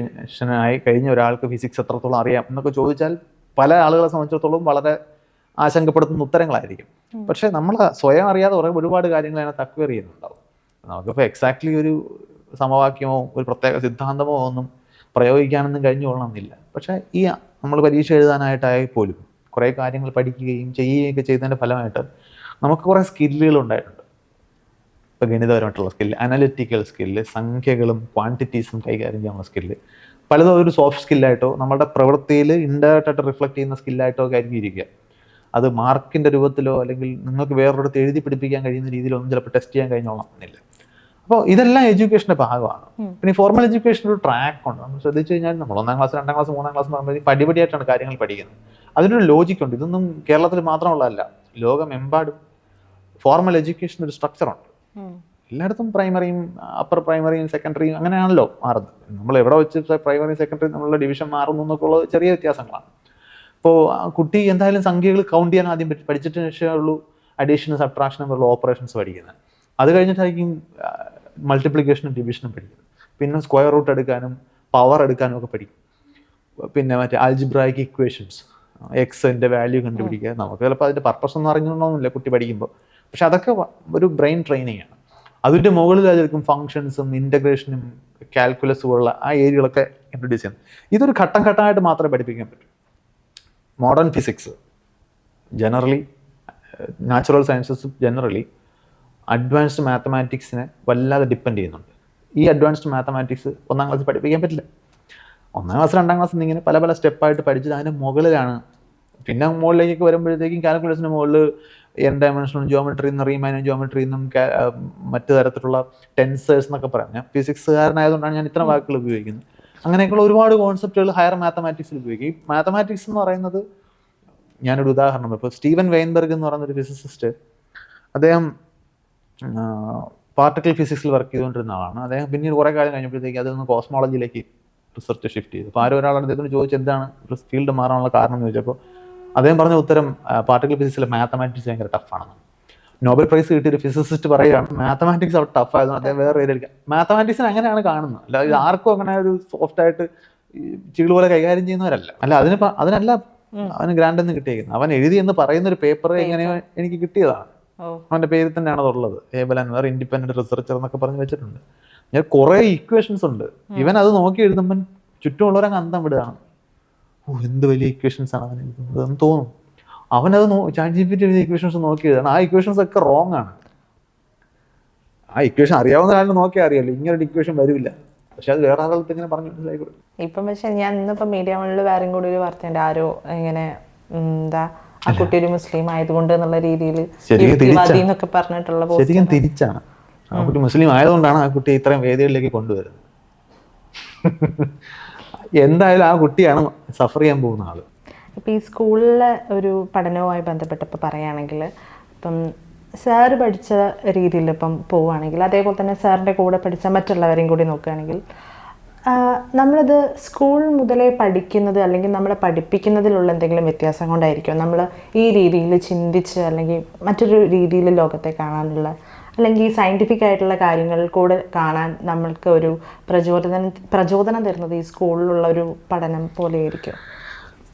കഴിഞ്ഞ ഒരാൾക്ക് ഫിസിക്സ് എത്രത്തോളം അറിയാം എന്നൊക്കെ ചോദിച്ചാൽ പല ആളുകളെ സംബന്ധിച്ചിടത്തോളം വളരെ ആശങ്കപ്പെടുത്തുന്ന ഉത്തരങ്ങളായിരിക്കും. പക്ഷേ നമ്മൾ സ്വയം അറിയാതെ ഒരുപാട് കാര്യങ്ങൾ അതിനെ അക്വയർ ചെയ്യുന്നുണ്ടാവും. നമുക്കിപ്പോൾ എക്സാക്ട്ലി ഒരു സമവാക്യമോ ഒരു പ്രത്യേക സിദ്ധാന്തമോ ഒന്നും പ്രയോഗിക്കാനൊന്നും കഴിഞ്ഞുകൊള്ളണമെന്നില്ല. പക്ഷേ ഈ നമ്മൾ പരീക്ഷ എഴുതാനായിട്ടായി പോലും കുറേ കാര്യങ്ങൾ പഠിക്കുകയും ചെയ്യുകയൊക്കെ ചെയ്തതിൻ്റെ ഫലമായിട്ട് നമുക്ക് കുറേ സ്കില്ലുകൾ ഉണ്ടായിട്ടുണ്ട്. ഇപ്പോൾ ഗണിതപരമായിട്ടുള്ള സ്കില്ല്, അനലിറ്റിക്കൽ സ്കില്ല്, സംഖ്യകളും ക്വാണ്ടിറ്റീസും കൈകാര്യം ചെയ്യാനുള്ള സ്കില്ല്, പലതും ഒരു സോഫ്റ്റ് സ്കില്ലായിട്ടോ നമ്മുടെ പ്രവൃത്തിയിൽ ഇൻഡയറക്റ്റായിട്ട് റിഫ്ലക്ട് ചെയ്യുന്ന സ്കില്ലായിട്ടോ ഒക്കെ ആയിരിക്കും ഇരിക്കുക. അത് മാർക്കിൻ്റെ രൂപത്തിലോ അല്ലെങ്കിൽ നിങ്ങൾക്ക് വേറൊരിടത്ത് എഴുതി പിടിപ്പിക്കാൻ കഴിയുന്ന രീതിയിലൊന്നും ചിലപ്പോൾ ടെസ്റ്റ് ചെയ്യാൻ കഴിഞ്ഞോളണം എന്നില്ല. അപ്പോൾ ഇതെല്ലാം എഡ്യൂക്കേഷൻ്റെ ഭാഗമാണ്. പിന്നെ ഈ ഫോർമൽ എഡ്യൂക്കേഷൻ്റെ ഒരു ട്രാക്ക് ഉണ്ട്. നമ്മൾ ശ്രദ്ധിച്ചു കഴിഞ്ഞാൽ നമ്മൾ 1ാം ക്ലാസ് 2ാം ക്ലാസ് 3ാം ക്ലാസ് എന്ന് പറയുമ്പോൾ പടിപടിയായിട്ടാണ് കാര്യങ്ങൾ പഠിക്കുന്നത്. അതിനൊരു ലോജിക്കുണ്ട്. ഇതൊന്നും കേരളത്തിൽ മാത്രമുള്ളതല്ല, ലോകമെമ്പാടും ഫോർമൽ എഡ്യൂക്കേഷൻ ഒരു സ്ട്രക്ചറുണ്ട്. എല്ലായിടത്തും പ്രൈമറിയും അപ്പർ പ്രൈമറിയും സെക്കൻഡറിയും അങ്ങനെയാണല്ലോ മാറുന്നത്. നമ്മൾ എവിടെ വെച്ച് പ്രൈമറി സെക്കൻഡറി നമ്മളുടെ ഡിവിഷൻ മാറുന്നു എന്നൊക്കെ ഉള്ളത് ചെറിയ വ്യത്യാസങ്ങളാണ്. ഇപ്പോൾ കുട്ടി എന്തായാലും സംഖ്യകൾ കൗണ്ട് ചെയ്യാൻ ആദ്യം പഠിച്ചിട്ട് ശേഷമേ ഉള്ളൂ അഡീഷനും സബ്ട്രാക്ഷനും ഉള്ള ഓപ്പറേഷൻസ് പഠിക്കുന്നത്. അത് കഴിഞ്ഞിട്ടായിരിക്കും മൾട്ടിപ്ലിക്കേഷനും ഡിവിഷനും പഠിക്കുന്നത്. പിന്നെ സ്ക്വയർ റൂട്ട് എടുക്കാനും പവർ എടുക്കാനും ഒക്കെ പഠിക്കും. പിന്നെ മറ്റേ ആൽജിബ്രായിക് ഇക്വേഷൻസ്, എക്സിൻ്റെ വാല്യൂ കണ്ടുപിടിക്കുക. നമുക്ക് ചിലപ്പോൾ അതിൻ്റെ പർപ്പസ് ഒന്നും അറിഞ്ഞൊന്നുമില്ല കുട്ടി പഠിക്കുമ്പോൾ, പക്ഷെ അതൊക്കെ ഒരു ബ്രെയിൻ ട്രെയിനിങ് ആണ്. അതിൻ്റെ മുകളിലായിരിക്കും ഫങ്ഷൻസും ഇൻ്റഗ്രേഷനും കാൽക്കുലസ് പോലുള്ള ആ ഏരിയകളൊക്കെ ഇൻട്രൊഡ്യൂസ് ചെയ്യുന്നത്. ഇതൊരു ഘട്ടം ഘട്ടമായിട്ട് മാത്രമേ പഠിപ്പിക്കാൻ പറ്റൂ. Modern physics generally, natural sciences generally advanced മാത്തമാറ്റിക്സിനെ വല്ലാതെ ഡിപ്പെൻഡ് ചെയ്യുന്നുണ്ട്. ഈ അഡ്വാൻസ്ഡ് മാത്തമാറ്റിക്സ് 1ാം ക്ലാസ്സിൽ പഠിപ്പിക്കാൻ പറ്റില്ല. 1ാം ക്ലാസ് 2ാം ക്ലാസ് എന്നിങ്ങനെ പല പല സ്റ്റെപ്പായിട്ട് പഠിച്ചത് അതിന് മുകളിലാണ്. പിന്നെ മുകളിലേക്ക് വരുമ്പോഴത്തേക്കും കാൽക്കുലേഷന് മുകളിൽ എൻ ഡയമെൻഷണൽ ജിയോമെട്രി എന്നും റീമാനും ജിയോമെട്രി എന്നും മറ്റു തരത്തിലുള്ള ടെൻസേഴ്സ് എന്നൊക്കെ പറയാം. ഞാൻ ഫിസിക്സുകാരനായതുകൊണ്ടാണ് ഞാൻ ഇത്ര വാക്കുകൾ ഉപയോഗിക്കുന്നത്. അങ്ങനെയൊക്കെയുള്ള ഒരുപാട് കോൺസെപ്റ്റുകൾ ഹയർ മാത്തമാറ്റിക്സിൽ ഉപയോഗിക്കും. ഈ മാത്തമാറ്റിക്സ് എന്ന് പറയുന്നത്, ഞാനൊരു ഉദാഹരണം, ഇപ്പോൾ സ്റ്റീവൻ വെയിൻബെർഗ് എന്ന് പറയുന്നൊരു ഫിസിസിസ്റ്റ്, അദ്ദേഹം പാർട്ടിക്കിൾ ഫിസിക്സിൽ വർക്ക് ചെയ്തുകൊണ്ടിരുന്ന ആളാണ്. അദ്ദേഹം പിന്നീട് കുറേ കാലം കഴിഞ്ഞപ്പോഴത്തേക്ക് അതിൽ നിന്ന് കോസ്മോളജിയിലേക്ക് റിസർച്ച് ഷിഫ്റ്റ് ചെയ്തു. അപ്പോൾ ആരോ ഒരാൾ അദ്ദേഹത്തിന് ചോദിച്ചു എന്താണ് ഫീൽഡ് മാറാനുള്ള കാരണം എന്ന് ചോദിച്ചപ്പോൾ അദ്ദേഹം പറഞ്ഞ ഉത്തരം പാർട്ടിക്കിൾ ഫിസിക്സിലെ മാത്തമാറ്റിക്സ് ഭയങ്കര ടഫാണെന്ന്. നോബൽ പ്രൈസ് കിട്ടിയൊരു ഫിസിസിസ്റ്റ് പറയുകയാണ് മാത്തമാറ്റിക്സ് അവിടെ ടഫ് ആയതുകൊണ്ട് അദ്ദേഹം വേറെ ഏരിയയിലേക്ക്. മാത്തമാറ്റിക്സിനെ അങ്ങനെയാണ് കാണുന്നത്, അല്ല ഇത് ആർക്കും അങ്ങനെ ഒരു സോഫ്റ്റായിട്ട് ചീള് പോലെ കൈകാര്യം ചെയ്യുന്നവരല്ല. അല്ല അതിനല്ല അവന് ഗ്രാൻഡ് എന്ന് കിട്ടിയിരിക്കുന്നത്. അവൻ എഴുതി എന്ന് പറയുന്ന ഒരു പേപ്പർ എങ്ങനെയോ എനിക്ക് കിട്ടിയതാണ്. അവൻ്റെ പേരിൽ തന്നെയാണ് അതുള്ളത്, ഏബൽ അൻവർ ഇൻഡിപെൻഡന്റ് റിസർച്ചർ എന്നൊക്കെ പറഞ്ഞ് വെച്ചിട്ടുണ്ട്. ഞാൻ കുറേ ഇക്വേഷൻസ് ഉണ്ട്, ഇവൻ അത് നോക്കി എഴുതുമ്പം ചുറ്റുമുള്ളവരങ്ങ് അന്തം വിടുകയാണ്. എന്ത് വലിയ ഇക്വേഷൻസ് ആണ് അവൻ എഴുതുന്നത് എന്ന് തോന്നും. അവനത് ChatGPT എഴുതിയ ഇക്വേഷൻസ് നോക്കി എഴുതാണ്. ആ ഇക്വേഷൻസ് ഒക്കെ റോങ് ആണ്. ആ ഇക്വേഷൻ അറിയാവുന്ന ആളിന് നോക്കിയാൽ അറിയാമല്ലോ ഇങ്ങനൊരു ഇക്വേഷൻ വരില്ല, പക്ഷെ അത് വേറെ ആളുകൾക്ക് ഇങ്ങനെ പറഞ്ഞു മനസ്സിലായിക്കോട്ടെ. ഇപ്പം പക്ഷെ ഞാൻ ഇന്നിപ്പം മീഡിയ വണ്ണിൽ വേറെയും കൂടി ഒരു വാർത്തയുണ്ട്, ആരോ ഇങ്ങനെ എന്താ ആ കുട്ടി ഒരു മുസ്ലിം ആയതുകൊണ്ട് എന്നുള്ള രീതിയിൽ എന്നൊക്കെ പറഞ്ഞിട്ടുള്ള. ശരിക്കും തിരിച്ചാണ്. ആ കുട്ടി മുസ്ലിം ആയതുകൊണ്ടാണ് ആ കുട്ടിയെ ഇത്രയും വേദികളിലേക്ക് കൊണ്ടുവരുന്നത്. എന്തായാലും ആ കുട്ടിയാണ് സഫർ ചെയ്യാൻ പോകുന്ന ആള്. ഇപ്പം ഈ സ്കൂളിലെ ഒരു പഠനവുമായി ബന്ധപ്പെട്ടപ്പോൾ പറയുകയാണെങ്കിൽ, ഇപ്പം സാറ് പഠിച്ച രീതിയിൽ ഇപ്പം പോവുകയാണെങ്കിൽ, അതേപോലെ തന്നെ സാറിൻ്റെ കൂടെ പഠിച്ച മറ്റുള്ളവരെയും കൂടി നോക്കുകയാണെങ്കിൽ, നമ്മളിത് സ്കൂൾ മുതലേ പഠിക്കുന്നത് അല്ലെങ്കിൽ നമ്മളെ പഠിപ്പിക്കുന്നതിലുള്ള എന്തെങ്കിലും വ്യത്യാസം കൊണ്ടായിരിക്കും നമ്മൾ ഈ രീതിയിൽ ചിന്തിച്ച് അല്ലെങ്കിൽ മറ്റൊരു രീതിയിൽ ലോകത്തെ കാണാനുള്ള, അല്ലെങ്കിൽ സയൻറ്റിഫിക് ആയിട്ടുള്ള കാര്യങ്ങൾ കൂടെ കാണാൻ നമ്മൾക്ക് ഒരു പ്രചോദനം തരുന്നത് ഈ സ്കൂളിലുള്ള ഒരു പഠനം പോലെയായിരിക്കും?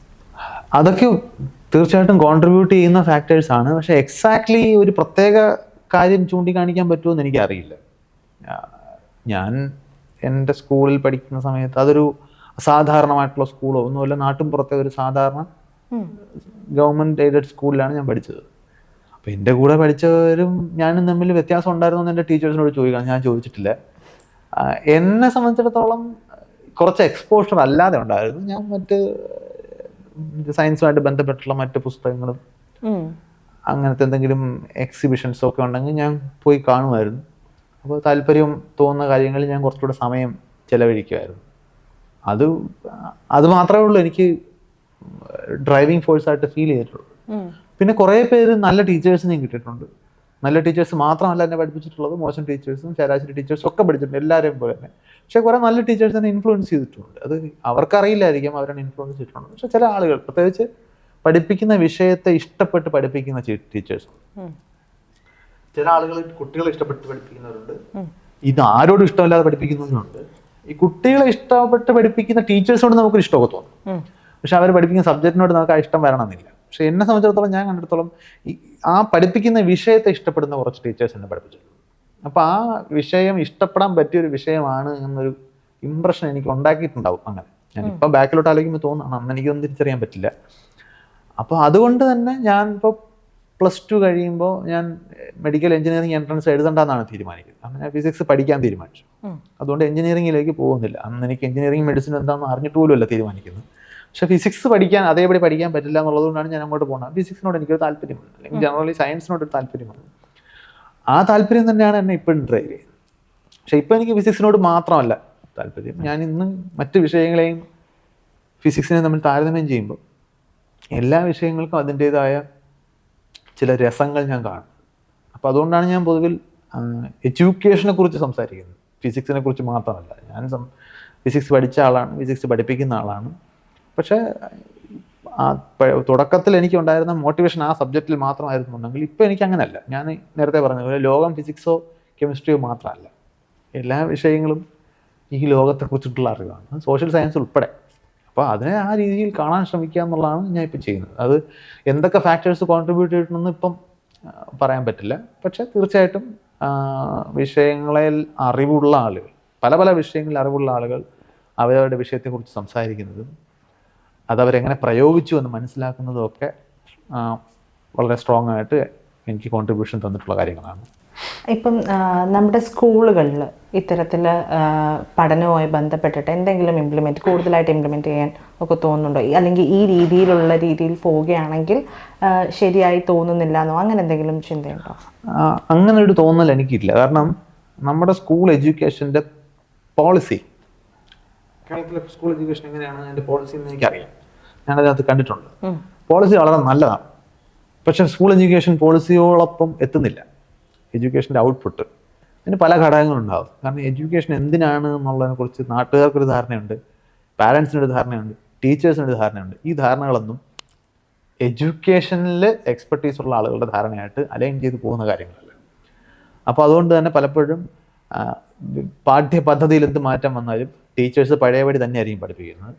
അതൊക്കെ തീർച്ചയായിട്ടും കോൺട്രിബ്യൂട്ട് ചെയ്യുന്ന ഫാക്ടേഴ്സ് ആണ്. പക്ഷെ എക്സാക്ട്ലി ഒരു പ്രത്യേക കാര്യം ചൂണ്ടിക്കാണിക്കാൻ പറ്റുമെന്ന് എനിക്കറിയില്ല. ഞാൻ എൻ്റെ സ്കൂളിൽ പഠിക്കുന്ന സമയത്ത് അതൊരു അസാധാരണമായിട്ടുള്ള സ്കൂളോ ഒന്നുമല്ല, നാട്ടും പുറത്തെ ഒരു സാധാരണ ഗവൺമെൻറ് എയ്ഡഡ് സ്കൂളിലാണ് ഞാൻ പഠിച്ചത്. അപ്പോൾ എൻ്റെ കൂടെ പഠിച്ചവരും ഞാനും തമ്മിൽ വ്യത്യാസം ഉണ്ടായിരുന്നു എന്ന് എൻ്റെ ടീച്ചേഴ്സിനോട് ചോദിക്കണം, ഞാൻ ചോദിച്ചിട്ടില്ല. എന്നെ സംബന്ധിച്ചിടത്തോളം കുറച്ച് എക്സ്പോഷർ അല്ലാതെ ഉണ്ടായിരുന്നു. ഞാൻ മറ്റ് സയൻസുമായിട്ട് ബന്ധപ്പെട്ടുള്ള മറ്റ് പുസ്തകങ്ങളും അങ്ങനത്തെ എന്തെങ്കിലും എക്സിബിഷൻസോ ഒക്കെ ഉണ്ടെങ്കിൽ ഞാൻ പോയി കാണുമായിരുന്നു. അപ്പോൾ താല്പര്യം തോന്നുന്ന കാര്യങ്ങളിൽ ഞാൻ കുറച്ചുകൂടെ സമയം ചെലവഴിക്കുമായിരുന്നു. അത് മാത്രമേ ഉള്ളൂ എനിക്ക് ഡ്രൈവിംഗ് ഫോഴ്സായിട്ട് ഫീൽ ചെയ്തിട്ടുള്ളൂ. പിന്നെ കുറേ പേര് നല്ല ടീച്ചേഴ്സിനെയും കിട്ടിയിട്ടുണ്ട്. നല്ല ടീച്ചേഴ്സ് മാത്രമല്ല എന്നെ പഠിപ്പിച്ചിട്ടുള്ളത്, മോശം ടീച്ചേഴ്സും ശരാശരി ടീച്ചേഴ്സും ഒക്കെ പഠിച്ചിട്ടുണ്ട്, എല്ലാവരെയും പോലെ തന്നെ. പക്ഷെ കുറേ നല്ല ടീച്ചേഴ്സ് തന്നെ ഇൻഫ്ലുവൻസ് ചെയ്തിട്ടുണ്ട്. അത് അവർക്കറിയില്ലായിരിക്കും അവരാണ് ഇൻഫ്ലുവൻസ് ചെയ്തിട്ടുണ്ട്. പക്ഷെ ചില ആളുകൾ, പ്രത്യേകിച്ച് പഠിപ്പിക്കുന്ന വിഷയത്തെ ഇഷ്ടപ്പെട്ട് പഠിപ്പിക്കുന്ന ടീച്ചേഴ്സ്, ചില ആളുകൾ കുട്ടികളെ ഇഷ്ടപ്പെട്ട് പഠിപ്പിക്കുന്നവരുണ്ട്, ഇത് ആരോടും ഇഷ്ടമില്ലാതെ പഠിപ്പിക്കുന്നവരുണ്ട്. ഈ കുട്ടികളെ ഇഷ്ടപ്പെട്ട് പഠിപ്പിക്കുന്ന ടീച്ചേഴ്സിനോട് നമുക്കൊരു ഇഷ്ടമൊക്കെ തോന്നും, പക്ഷെ അവർ പഠിപ്പിക്കുന്ന സബ്ജക്റ്റിനോട് നമുക്ക് ആ ഇഷ്ടം വരണമെന്നില്ല. പക്ഷെ എന്നെ സംബന്ധിച്ചിടത്തോളം, ഞാൻ കണ്ടിടത്തോളം ആ പഠിപ്പിക്കുന്ന വിഷയത്തെ ഇഷ്ടപ്പെടുന്ന കുറച്ച് ടീച്ചേഴ്സ് എന്നെ പഠിപ്പിച്ചിട്ടുണ്ട്. അപ്പോൾ ആ വിഷയം ഇഷ്ടപ്പെടാൻ പറ്റിയൊരു വിഷയമാണ് എന്നൊരു ഇമ്പ്രഷൻ എനിക്ക് ഉണ്ടാക്കിയിട്ടുണ്ടാവും. അങ്ങനെ ഞാനിപ്പോൾ ബാക്കിലോട്ട് ആലോചിക്കുമ്പോൾ തോന്നുന്നു അന്ന് എനിക്കൊന്നും തിരിച്ചറിയാൻ പറ്റില്ല. അപ്പോൾ അതുകൊണ്ട് തന്നെ ഞാൻ ഇപ്പോൾ +2 കഴിയുമ്പോൾ ഞാൻ മെഡിക്കൽ എഞ്ചിനീയറിംഗ് എൻട്രൻസ് എഴുതണ്ടെന്നാണ് തീരുമാനിക്കുന്നത്. അങ്ങനെ ഫിസിക്സ് പഠിക്കാൻ തീരുമാനിച്ചു. അതുകൊണ്ട് എഞ്ചിനീയറിംഗിലേക്ക് പോകുന്നില്ല. അന്ന് എനിക്ക് എഞ്ചിനീയറിംഗ് മെഡിസിൻ എന്താണെന്ന് അറിഞ്ഞിട്ട് പോലുമല്ല തീരുമാനിക്കുന്നത്. പക്ഷേ ഫിസിക്സ് പഠിക്കാൻ അതേപടി പഠിക്കാൻ പറ്റില്ല എന്നുള്ളതുകൊണ്ടാണ് ഞാൻ അങ്ങോട്ട് പോകുന്നത്. ഫിസിക്സിനോട് എനിക്കൊരു താല്പര്യമുണ്ട്, അല്ലെങ്കിൽ ജനറലി സയൻസിനോടൊരു താല്പര്യമുണ്ട്. ആ താല്പര്യം തന്നെയാണ് എന്നെ ഇപ്പോഴും ഡ്രൈവ് ചെയ്യുന്നത്. പക്ഷെ ഇപ്പോൾ എനിക്ക് ഫിസിക്സിനോട് മാത്രമല്ല താല്പര്യം. ഞാൻ ഇന്ന് മറ്റ് വിഷയങ്ങളെയും ഫിസിക്സിനെയും തമ്മിൽ താരതമ്യം ചെയ്യുമ്പോൾ എല്ലാ വിഷയങ്ങൾക്കും അതിൻ്റേതായ ചില രസങ്ങൾ ഞാൻ കാണും. അപ്പോൾ അതുകൊണ്ടാണ് ഞാൻ പൊതുവിൽ എഡ്യൂക്കേഷനെ കുറിച്ച് സംസാരിക്കുന്നത്, ഫിസിക്സിനെ കുറിച്ച് മാത്രമല്ല. ഞാൻ ഫിസിക്സ് പഠിച്ച ആളാണ്, ഫിസിക്സ് പഠിപ്പിക്കുന്ന ആളാണ്. പക്ഷേ തുടക്കത്തിൽ എനിക്കുണ്ടായിരുന്ന മോട്ടിവേഷൻ ആ സബ്ജക്റ്റിൽ മാത്രമായിരുന്നുണ്ടെങ്കിൽ ഇപ്പോൾ എനിക്ക് അങ്ങനെയല്ല. ഞാൻ നേരത്തെ പറഞ്ഞതുപോലെ ലോകം ഫിസിക്സോ കെമിസ്ട്രിയോ മാത്രമല്ല, എല്ലാ വിഷയങ്ങളും ഈ ലോകത്തെക്കുറിച്ചിട്ടുള്ള അറിവാണ്, സോഷ്യൽ സയൻസ് ഉൾപ്പെടെ. അപ്പോൾ അതിനെ ആ രീതിയിൽ കാണാൻ ശ്രമിക്കുക എന്നുള്ളതാണ് ഞാൻ ഇപ്പം ചെയ്യുന്നത്. അത് എന്തൊക്കെ ഫാക്ടേഴ്സ് കോൺട്രിബ്യൂട്ട് ചെയ്തിട്ടുണ്ടെന്ന് ഇപ്പം പറയാൻ പറ്റില്ല. പക്ഷേ തീർച്ചയായിട്ടും വിഷയങ്ങളിൽ അറിവുള്ള ആളുകൾ, പല പല വിഷയങ്ങളിൽ അറിവുള്ള ആളുകൾ അവരവരുടെ വിഷയത്തെക്കുറിച്ച് സംസാരിക്കുന്നതും അതവരെങ്ങനെ പ്രയോഗിച്ചു എന്ന് മനസ്സിലാക്കുന്നതും ഒക്കെ വളരെ സ്ട്രോങ് ആയിട്ട് എനിക്ക് കോൺട്രിബ്യൂഷൻ തന്നിട്ടുള്ള കാര്യങ്ങളാണ്. ഇപ്പം നമ്മുടെ സ്കൂളുകളിൽ ഇത്തരത്തിൽ പഠനവുമായി ബന്ധപ്പെട്ടിട്ട് എന്തെങ്കിലും കൂടുതലായിട്ട് ഇംപ്ലിമെൻറ്റ് ചെയ്യാൻ ഒക്കെ തോന്നുന്നുണ്ടോ? അല്ലെങ്കിൽ ഈ രീതിയിൽ പോവുകയാണെങ്കിൽ ശരിയായി തോന്നുന്നില്ല എന്നോ അങ്ങനെ എന്തെങ്കിലും ചിന്തയുണ്ടോ? അങ്ങനെ ഒരു തോന്നൽ എനിക്കില്ല. കാരണം നമ്മുടെ സ്കൂൾ എഡ്യൂക്കേഷൻ്റെ പോളിസി, കേരളത്തിലെ സ്കൂൾ എഡ്യൂക്കേഷൻ എങ്ങനെയാണ് അതിൻ്റെ പോളിസി എന്ന് എനിക്കറിയാം, ഞാനതിനകത്ത് കണ്ടിട്ടുണ്ട്. പോളിസി വളരെ നല്ലതാണ്. പക്ഷേ സ്കൂൾ എഡ്യൂക്കേഷൻ പോളിസിയോടൊപ്പം എത്തുന്നില്ല. എഡ്യൂക്കേഷൻ്റെ ഔട്ട്പുട്ട് അതിന് പല ഘടകങ്ങളുണ്ടാകും. കാരണം എഡ്യൂക്കേഷൻ എന്തിനാണ് എന്നുള്ളതിനെക്കുറിച്ച് നാട്ടുകാർക്കൊരു ധാരണയുണ്ട്, പാരൻസിനൊരു ധാരണയുണ്ട്, ടീച്ചേഴ്സിനൊരു ധാരണയുണ്ട്. ഈ ധാരണകളൊന്നും എഡ്യൂക്കേഷനിൽ എക്സ്പെർട്ടീസ് ഉള്ള ആളുകളുടെ ധാരണയായിട്ട് അലൈൻ ചെയ്ത് പോകുന്ന കാര്യങ്ങളല്ല. അപ്പോൾ അതുകൊണ്ട് തന്നെ പലപ്പോഴും പാഠ്യപദ്ധതിയിൽ എന്ത് മാറ്റം വന്നാലും ടീച്ചേഴ്സ് പഴയപടി തന്നെയായിരിക്കും പഠിപ്പിക്കുന്നത്,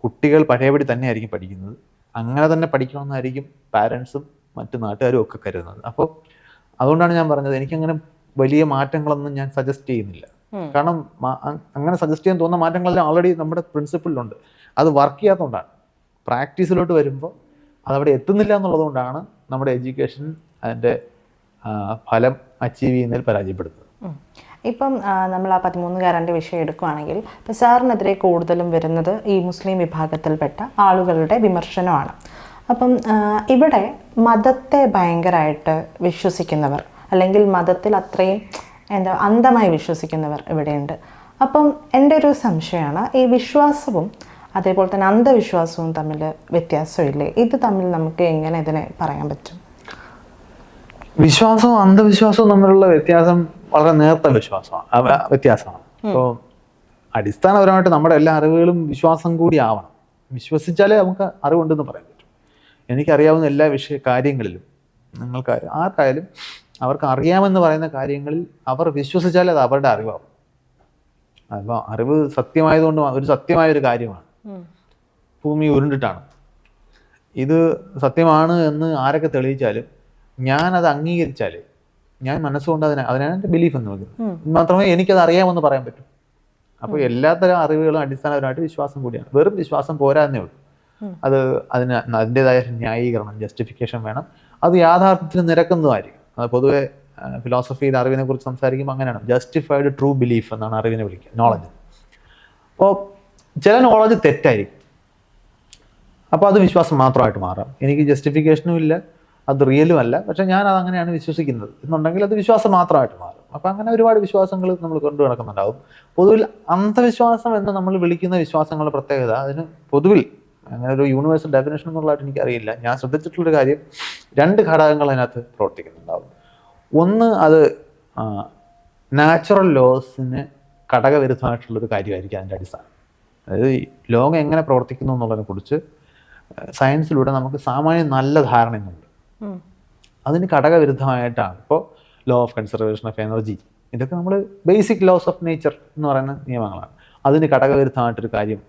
കുട്ടികൾ പഴയപടി തന്നെയായിരിക്കും പഠിക്കുന്നത്, അങ്ങനെ തന്നെ പഠിക്കണമെന്നായിരിക്കും പാരൻസും മറ്റു നാട്ടുകാരും ഒക്കെ കരുതുന്നത്. അപ്പോൾ അതുകൊണ്ടാണ് ഞാൻ പറഞ്ഞത് എനിക്കങ്ങനെ വലിയ മാറ്റങ്ങളൊന്നും ഞാൻ സജസ്റ്റ് ചെയ്യുന്നില്ല. കാരണം അങ്ങനെ സജസ്റ്റ് ചെയ്യാൻ തോന്നുന്ന മാറ്റങ്ങളെല്ലാം ഓൾറെഡി നമ്മുടെ പ്രിൻസിപ്പിളിലുണ്ട്. അത് വർക്ക് ചെയ്യാത്തതുകൊണ്ടാണ്. പ്രാക്ടീസിലോട്ട് വരുമ്പോൾ അതവിടെ എത്തുന്നില്ല എന്നുള്ളതുകൊണ്ടാണ് നമ്മുടെ എഡ്യൂക്കേഷൻ അതിൻ്റെ ഫലം അച്ചീവ് ചെയ്യുന്നതിൽ പരാജയപ്പെടുന്നത്. ഇപ്പം നമ്മൾ ആ 13 വിഷയം എടുക്കുകയാണെങ്കിൽ ഇപ്പം സാറിനെതിരെ കൂടുതലും വരുന്നത് ഈ മുസ്ലിം വിഭാഗത്തിൽപ്പെട്ട ആളുകളുടെ വിമർശനമാണ്. അപ്പം ഇവിടെ മതത്തെ ഭയങ്കരമായിട്ട് വിശ്വസിക്കുന്നവർ അല്ലെങ്കിൽ മതത്തിൽ അത്രയും അന്ധമായി വിശ്വസിക്കുന്നവർ ഇവിടെയുണ്ട്. അപ്പം എൻ്റെ ഒരു സംശയമാണ്, ഈ വിശ്വാസവും അതേപോലെ തന്നെ അന്ധവിശ്വാസവും തമ്മിൽ വ്യത്യാസമില്ലേ? ഇത് തമ്മിൽ നമുക്ക് എങ്ങനെ ഇതിനെ പറയാൻ പറ്റും? വിശ്വാസവും അന്ധവിശ്വാസവും തമ്മിലുള്ള വ്യത്യാസം വളരെ നേർത്ത വ്യത്യാസമാണ്. ഇപ്പോൾ അടിസ്ഥാനപരമായിട്ട് നമ്മുടെ എല്ലാ അറിവുകളും വിശ്വാസം കൂടി ആവണം. വിശ്വസിച്ചാലേ നമുക്ക് അറിവുണ്ടെന്ന് പറയാൻ പറ്റും. എനിക്കറിയാവുന്ന എല്ലാ കാര്യങ്ങളിലും നിങ്ങൾക്ക് ആർക്കായാലും അവർക്ക് അറിയാമെന്ന് പറയുന്ന കാര്യങ്ങളിൽ അവർ വിശ്വസിച്ചാലേ അത് അവരുടെ അറിവാകും. അപ്പോൾ അറിവ് സത്യമായതുകൊണ്ട് ഒരു സത്യമായൊരു കാര്യമാണ്. ഭൂമി ഉരുണ്ടിട്ടാണ്, ഇത് സത്യമാണ് എന്ന് ആരൊക്കെ തെളിയിച്ചാലും ഞാനത് അംഗീകരിച്ചാൽ, ഞാൻ മനസ്സുകൊണ്ട് അതിനാണ് എൻ്റെ ബിലീഫ് എന്ന് പറയുന്നത്, മാത്രമേ എനിക്കത് അറിയാമെന്ന് പറയാൻ പറ്റൂ. അപ്പോൾ എല്ലാത്തരം അറിവുകളും അടിസ്ഥാനപരമായിട്ട് വിശ്വാസം കൂടിയാണ്. വെറും വിശ്വാസം പോരാന്നേ ഉള്ളൂ. അതിന് അതിൻ്റെതായ ന്യായീകരണം, ജസ്റ്റിഫിക്കേഷൻ വേണം. അത് യാഥാർത്ഥ്യത്തിന് നിരക്കുന്നതായിരിക്കും. അത് പൊതുവെ ഫിലോസഫിയിൽ അറിവിനെ കുറിച്ച് സംസാരിക്കുമ്പോൾ അങ്ങനെയാണ്, ജസ്റ്റിഫൈഡ് ട്രൂ ബിലീഫ് എന്നാണ് അറിവിനെ വിളിക്കുക, നോളജ്. അപ്പോൾ ചില നോളജ് തെറ്റായിരിക്കും, അപ്പോൾ അത് വിശ്വാസം മാത്രമായിട്ട് മാറാം. എനിക്ക് ജസ്റ്റിഫിക്കേഷനും ഇല്ല, അത് റിയലും അല്ല, പക്ഷെ ഞാൻ അതങ്ങനെയാണ് വിശ്വസിക്കുന്നത് എന്നുണ്ടെങ്കിൽ അത് വിശ്വാസം മാത്രമായിട്ട് മാറും. അപ്പം അങ്ങനെ ഒരുപാട് വിശ്വാസങ്ങൾ നമ്മൾ കൊണ്ടു നടക്കുന്നുണ്ടാവും. പൊതുവിൽ അന്ധവിശ്വാസം എന്ന് നമ്മൾ വിളിക്കുന്ന വിശ്വാസങ്ങളുടെ പ്രത്യേകത, അതിന് പൊതുവിൽ അങ്ങനെ ഒരു യൂണിവേഴ്സൽ ഡെഫിനേഷൻ എന്നുള്ളതായിട്ട് എനിക്കറിയില്ല. ഞാൻ ശ്രദ്ധിച്ചിട്ടുള്ളൊരു കാര്യം, 2 ഘടകങ്ങൾ അതിനകത്ത് പ്രവർത്തിക്കുന്നുണ്ടാവും. ഒന്ന്, അത് നാച്ചുറൽ ലോസിന് ഘടകവിരുദ്ധമായിട്ടുള്ളൊരു കാര്യമായിരിക്കും അതിൻ്റെ അടിസ്ഥാനം. അതായത് ലോകം എങ്ങനെ പ്രവർത്തിക്കുന്നു എന്നുള്ളതിനെ കുറിച്ച് സയൻസിലൂടെ നമുക്ക് സാമാന്യം നല്ല ധാരണയുണ്ട്. അതിന് ഘടകവിരുദ്ധമായിട്ടാണ് ഇപ്പോൾ law of conservation of energy, ഇതൊക്കെ നമ്മൾ ബേസിക് ലോസ് ഓഫ് നേച്ചർ എന്ന് പറയുന്ന നിയമങ്ങളാണ്. അതിന് ഘടകവിരുദ്ധമായിട്ടൊരു കാര്യം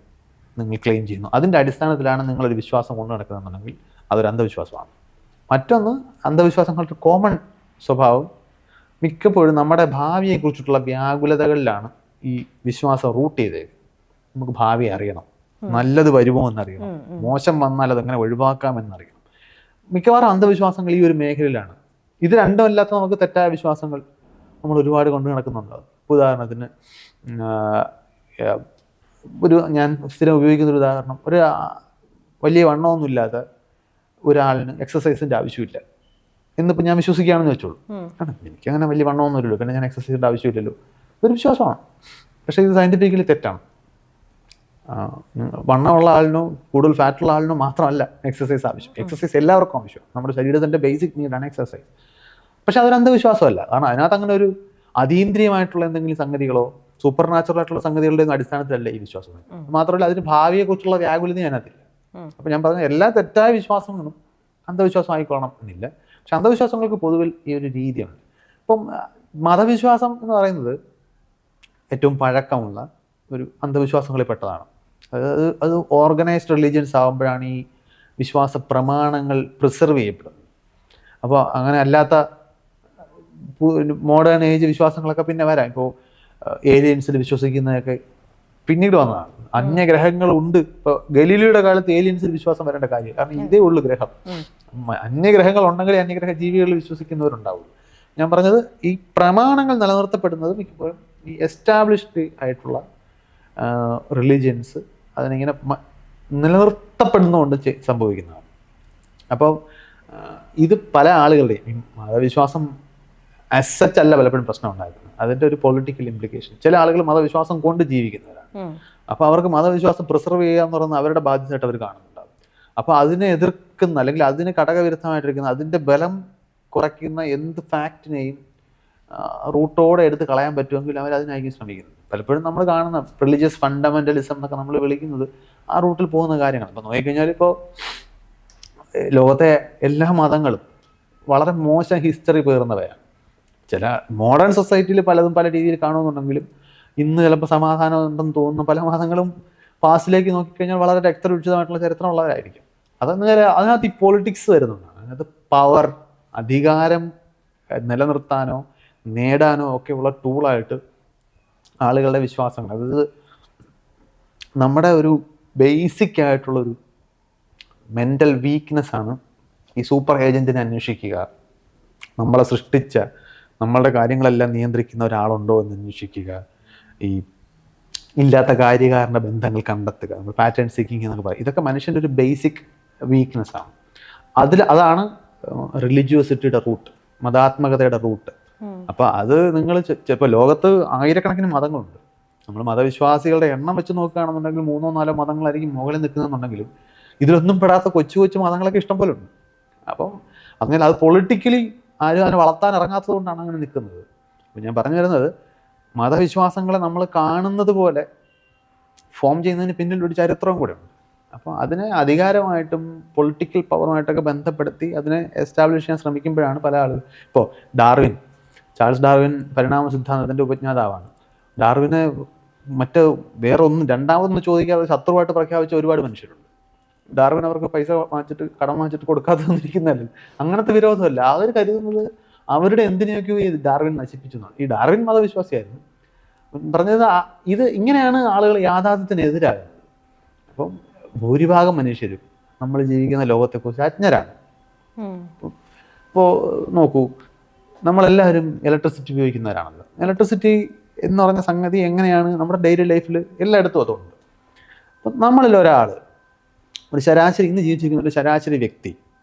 നിങ്ങൾ ക്ലെയിം ചെയ്യുന്നു, അതിൻ്റെ അടിസ്ഥാനത്തിലാണ് നിങ്ങളൊരു വിശ്വാസം കൊണ്ടു നടക്കുന്നതെന്നുണ്ടെങ്കിൽ അതൊരു അന്ധവിശ്വാസമാണ്. മറ്റൊന്ന്, അന്ധവിശ്വാസങ്ങളുടെ കോമൺ സ്വഭാവം മിക്കപ്പോഴും നമ്മുടെ ഭാവിയെക്കുറിച്ചിട്ടുള്ള വ്യാകുലതകളിലാണ് ഈ വിശ്വാസം റൂട്ട് ചെയ്തത്. നമുക്ക് ഭാവി അറിയണം, നല്ലത് വരുമോ എന്നറിയണം, മോശം വന്നാൽ അതെങ്ങനെ ഒഴിവാക്കാമെന്നറിയണം. മിക്കവാറും അന്ധവിശ്വാസങ്ങൾ ഈ ഒരു മേഖലയിലാണ്. ഇത് രണ്ടും അല്ലാത്ത നമുക്ക് തെറ്റായ വിശ്വാസങ്ങൾ നമ്മൾ ഒരുപാട് കൊണ്ടു നടക്കുന്നുണ്ടാകും. ഉദാഹരണത്തിന് ഞാൻ സ്ഥിരം ഉപയോഗിക്കുന്ന ഒരു ഉദാഹരണം, ഒരു വലിയ വണ്ണമൊന്നുമില്ലാത്ത ഒരാളിന് എക്സസൈസിൻ്റെ ആവശ്യമില്ല എന്നിപ്പോൾ ഞാൻ വിശ്വസിക്കുകയാണെന്ന് വെച്ചോളൂ. കാരണം എനിക്കങ്ങനെ വലിയ വണ്ണമൊന്നുമില്ലല്ലോ, പിന്നെ ഞാൻ എക്സസൈസിൻ്റെ ആവശ്യമില്ലല്ലോ, ഇതൊരു വിശ്വാസമാണ്. പക്ഷേ ഇത് സയൻറ്റിഫിക്കലി തെറ്റാണ്. വണ്ണമുള്ള ആളിനോ കൂടുതൽ ഫാറ്റുള്ള ആളിനോ മാത്രമല്ല എക്സസൈസ് ആവശ്യം. എക്സസൈസ് എല്ലാവർക്കും ആവശ്യം, നമ്മുടെ ശരീരത്തിൻ്റെ ബേസിക് നീഡാണ് എക്സസൈസ്. പക്ഷെ അതൊരു അന്ധവിശ്വാസമല്ല. കാരണം അതിനകത്ത് അങ്ങനെ ഒരു അതീന്ദ്രിയമായിട്ടുള്ള എന്തെങ്കിലും സംഗതികളോ സൂപ്പർ നാച്ചുറൽ ആയിട്ടുള്ള സംഗതികളുടെ അടിസ്ഥാനത്തിലല്ല ഈ വിശ്വാസം. മാത്രമല്ല അതിന് ഭാവിയെക്കുറിച്ചുള്ള വ്യാകുലത അതിനകത്തില്ല. അപ്പോൾ ഞാൻ പറഞ്ഞ എല്ലാ തെറ്റായ വിശ്വാസങ്ങളും അന്ധവിശ്വാസം ആയിക്കൊള്ളണം എന്നില്ല. പക്ഷെ അന്ധവിശ്വാസങ്ങൾക്ക് പൊതുവിൽ ഈ ഒരു രീതിയാണ്. ഇപ്പം മതവിശ്വാസം എന്ന് പറയുന്നത് ഏറ്റവും പഴക്കമുള്ള ഒരു അന്ധവിശ്വാസങ്ങളിൽ പെട്ടതാണ്. അത് ഓർഗനൈസ്ഡ് റിലീജിയൻസ് ആകുമ്പോഴാണ് ഈ വിശ്വാസ പ്രമാണങ്ങൾ പ്രിസർവ് ചെയ്യപ്പെടുന്നത്. അപ്പോൾ അങ്ങനെ അല്ലാത്ത മോഡേൺ ഏജ് വിശ്വാസങ്ങളൊക്കെ പിന്നെ വരാം. ഇപ്പോൾ ഏലിയൻസിൽ വിശ്വസിക്കുന്നതൊക്കെ പിന്നീട് വന്നതാണ്. അന്യഗ്രഹങ്ങളുണ്ട്. ഇപ്പോൾ ഗലീലിയുടെ കാലത്ത് ഏലിയൻസിൽ വിശ്വാസം വരേണ്ട കാര്യം, കാരണം ഇതേ ഉള്ളു ഗ്രഹം. അന്യഗ്രഹങ്ങൾ ഉണ്ടെങ്കിൽ അന്യഗ്രഹ ജീവികളിൽ വിശ്വസിക്കുന്നവരുണ്ടാവും. ഞാൻ പറഞ്ഞത് ഈ പ്രമാണങ്ങൾ നിലനിർത്തപ്പെടുന്നത് മിക്കപ്പോഴും ഈ എസ്റ്റാബ്ലിഷ്ഡ് ആയിട്ടുള്ള റിലീജിയൻസ് അതിനിങ്ങനെ നിലനിർത്തപ്പെടുന്നതുകൊണ്ട് സംഭവിക്കുന്നതാണ്. അപ്പോൾ ഇത് പല ആളുകളുടെയും മതവിശ്വാസം അസച്ച് അല്ല പലപ്പോഴും പ്രശ്നം ഉണ്ടാക്കുന്നത്, അതിൻ്റെ ഒരു പൊളിറ്റിക്കൽ ഇംപ്ലിക്കേഷൻ. ചില ആളുകൾ മതവിശ്വാസം കൊണ്ട് ജീവിക്കുന്നവരാണ്. അപ്പോൾ അവർക്ക് മതവിശ്വാസം പ്രിസർവ് ചെയ്യുക എന്ന് പറയുന്നത് അവരുടെ ബാധ്യതയായിട്ട് അവർ കാണുന്നുണ്ടാവും. അപ്പോൾ അതിനെ എതിർക്കുന്ന അല്ലെങ്കിൽ അതിന് ഘടകവിരുദ്ധമായിട്ടിരിക്കുന്ന അതിൻ്റെ ബലം കുറയ്ക്കുന്ന എന്ത് ഫാക്റ്റിനെയും റൂട്ടോടെ എടുത്ത് കളയാൻ പറ്റുമെങ്കിൽ അവർ അതിനായിരിക്കും ശ്രമിക്കുന്നത്. പലപ്പോഴും നമ്മൾ കാണുന്ന റിലീജിയസ് ഫണ്ടമെൻ്റലിസം എന്നൊക്കെ നമ്മൾ വിളിക്കുന്നത് ആ റൂട്ടിൽ പോകുന്ന കാര്യങ്ങളാണ്. ഇപ്പോൾ നോക്കിക്കഴിഞ്ഞാൽ ഇപ്പോൾ ലോകത്തെ എല്ലാ മതങ്ങളും വളരെ മോശം ഹിസ്റ്ററി പേറുന്നവയാണ്. ചില മോഡേൺ സൊസൈറ്റിയിൽ പലതും പല രീതിയിൽ കാണുന്നുണ്ടെങ്കിലും ഇന്ന് ചിലപ്പോൾ സമാധാനം ഉണ്ടെന്ന് തോന്നുന്ന പല മതങ്ങളും പാസ്റ്റിലേക്ക് നോക്കിക്കഴിഞ്ഞാൽ വളരെ രക്തരൂക്ഷിതമായിട്ടുള്ള ചരിത്രമുള്ളവരായിരിക്കും. അതെന്ന് വെച്ചാൽ അതിനകത്ത് ഈ പൊളിറ്റിക്സ് വരുന്നുണ്ടാണ്. അതിനകത്ത് പവർ, അധികാരം നിലനിർത്താനോ നേടാനോ ഒക്കെ ഉള്ള ടൂളായിട്ട് ആളുകളുടെ വിശ്വാസങ്ങൾ, അതായത് നമ്മുടെ ഒരു ബേസിക് ആയിട്ടുള്ളൊരു മെൻ്റൽ വീക്ക്നെസ് ആണ് ഈ സൂപ്പർ ഏജൻറ്റിനെ അന്വേഷിക്കുക, നമ്മളെ സൃഷ്ടിച്ച നമ്മളുടെ കാര്യങ്ങളെല്ലാം നിയന്ത്രിക്കുന്ന ഒരാളുണ്ടോ എന്ന് അന്വേഷിക്കുക, ഈ ഇല്ലാത്ത കാര്യകാരണ ബന്ധങ്ങൾ കണ്ടെത്തുക, നമ്മൾ പാറ്റേൺ സീക്കിങ് എന്നൊക്കെ പറയും. ഇതൊക്കെ മനുഷ്യൻ്റെ ഒരു ബേസിക് വീക്ക്നെസ് ആണ്. അതാണ് റിലീജിയോസിറ്റിയുടെ റൂട്ട്, മതാത്മകതയുടെ റൂട്ട്. അപ്പോൾ അത് നിങ്ങൾ ഇപ്പോൾ ലോകത്ത് ആയിരക്കണക്കിന് മതങ്ങളുണ്ട്. നമ്മൾ മതവിശ്വാസികളുടെ എണ്ണം വെച്ച് നോക്കുകയാണെന്നുണ്ടെങ്കിൽ 3-4 മതങ്ങളായിരിക്കും മുകളിൽ നിൽക്കുന്നുണ്ടെങ്കിലും ഇതിലൊന്നും പെടാത്ത കൊച്ചു കൊച്ചു മതങ്ങളൊക്കെ ഇഷ്ടം പോലെ ഉണ്ട്. അപ്പം അങ്ങനെ അത് പൊളിറ്റിക്കലി ആരും അതിനെ വളർത്താൻ ഇറങ്ങാത്തത് കൊണ്ടാണ് അങ്ങനെ നിൽക്കുന്നത്. അപ്പം ഞാൻ പറഞ്ഞു വരുന്നത് മതവിശ്വാസങ്ങളെ നമ്മൾ കാണുന്നത് പോലെ ഫോം ചെയ്യുന്നതിന് പിന്നിൽ ഒരു ചരിത്രവും കൂടെ ഉണ്ട്. അപ്പോൾ അതിനെ അധികാരമായിട്ടും പൊളിറ്റിക്കൽ പവറുമായിട്ടൊക്കെ ബന്ധപ്പെടുത്തി അതിനെ എസ്റ്റാബ്ലിഷ് ചെയ്യാൻ ശ്രമിക്കുമ്പോഴാണ് പല ആളുകൾ. ഇപ്പോൾ ചാൾസ് ഡാർവിൻ പരിണാമ സിദ്ധാന്തത്തിൻ്റെ ഉപജ്ഞാതാവാണ്. ഡാർവിനെ രണ്ടാമതൊന്നും ചോദിക്കാതെ ശത്രുവായിട്ട് പ്രഖ്യാപിച്ച ഒരുപാട് മനുഷ്യരുണ്ട്. ഡാർവിൻ അവർക്ക് പൈസ കടം വാങ്ങിച്ചിട്ട് കൊടുക്കാതെ വന്നിരിക്കുന്നതല്ല, അങ്ങനത്തെ വിരോധമല്ല. അവർ കരുതുന്നത് അവരുടെ എന്തിനെയൊക്കെയോ ഈ ഡാർവിൻ നശിപ്പിച്ചു എന്നാണ്. ഈ ഡാർവിൻ മതവിശ്വാസിയായിരുന്നു. പറഞ്ഞത് ഇത് ഇങ്ങനെയാണ് ആളുകൾ യാഥാർത്ഥ്യത്തിനെതിരാകുന്നത്. അപ്പം ഭൂരിഭാഗം മനുഷ്യരും നമ്മൾ ജീവിക്കുന്ന ലോകത്തെക്കുറിച്ച് അജ്ഞരാണ്. ഇപ്പോൾ നോക്കൂ, നമ്മളെല്ലാവരും ഇലക്ട്രിസിറ്റി ഉപയോഗിക്കുന്നവരാണല്ലോ. ഇലക്ട്രിസിറ്റി എന്ന് പറഞ്ഞ സംഗതി എങ്ങനെയാണ് നമ്മുടെ ഡെയിലി ലൈഫിൽ എല്ലായിടത്തും അതുണ്ട്. അപ്പം നമ്മളിൽ ഒരാൾ ഇന്ന് ജീവിച്ചിരിക്കുന്ന ഒരു ശരാശരി വ്യക്തി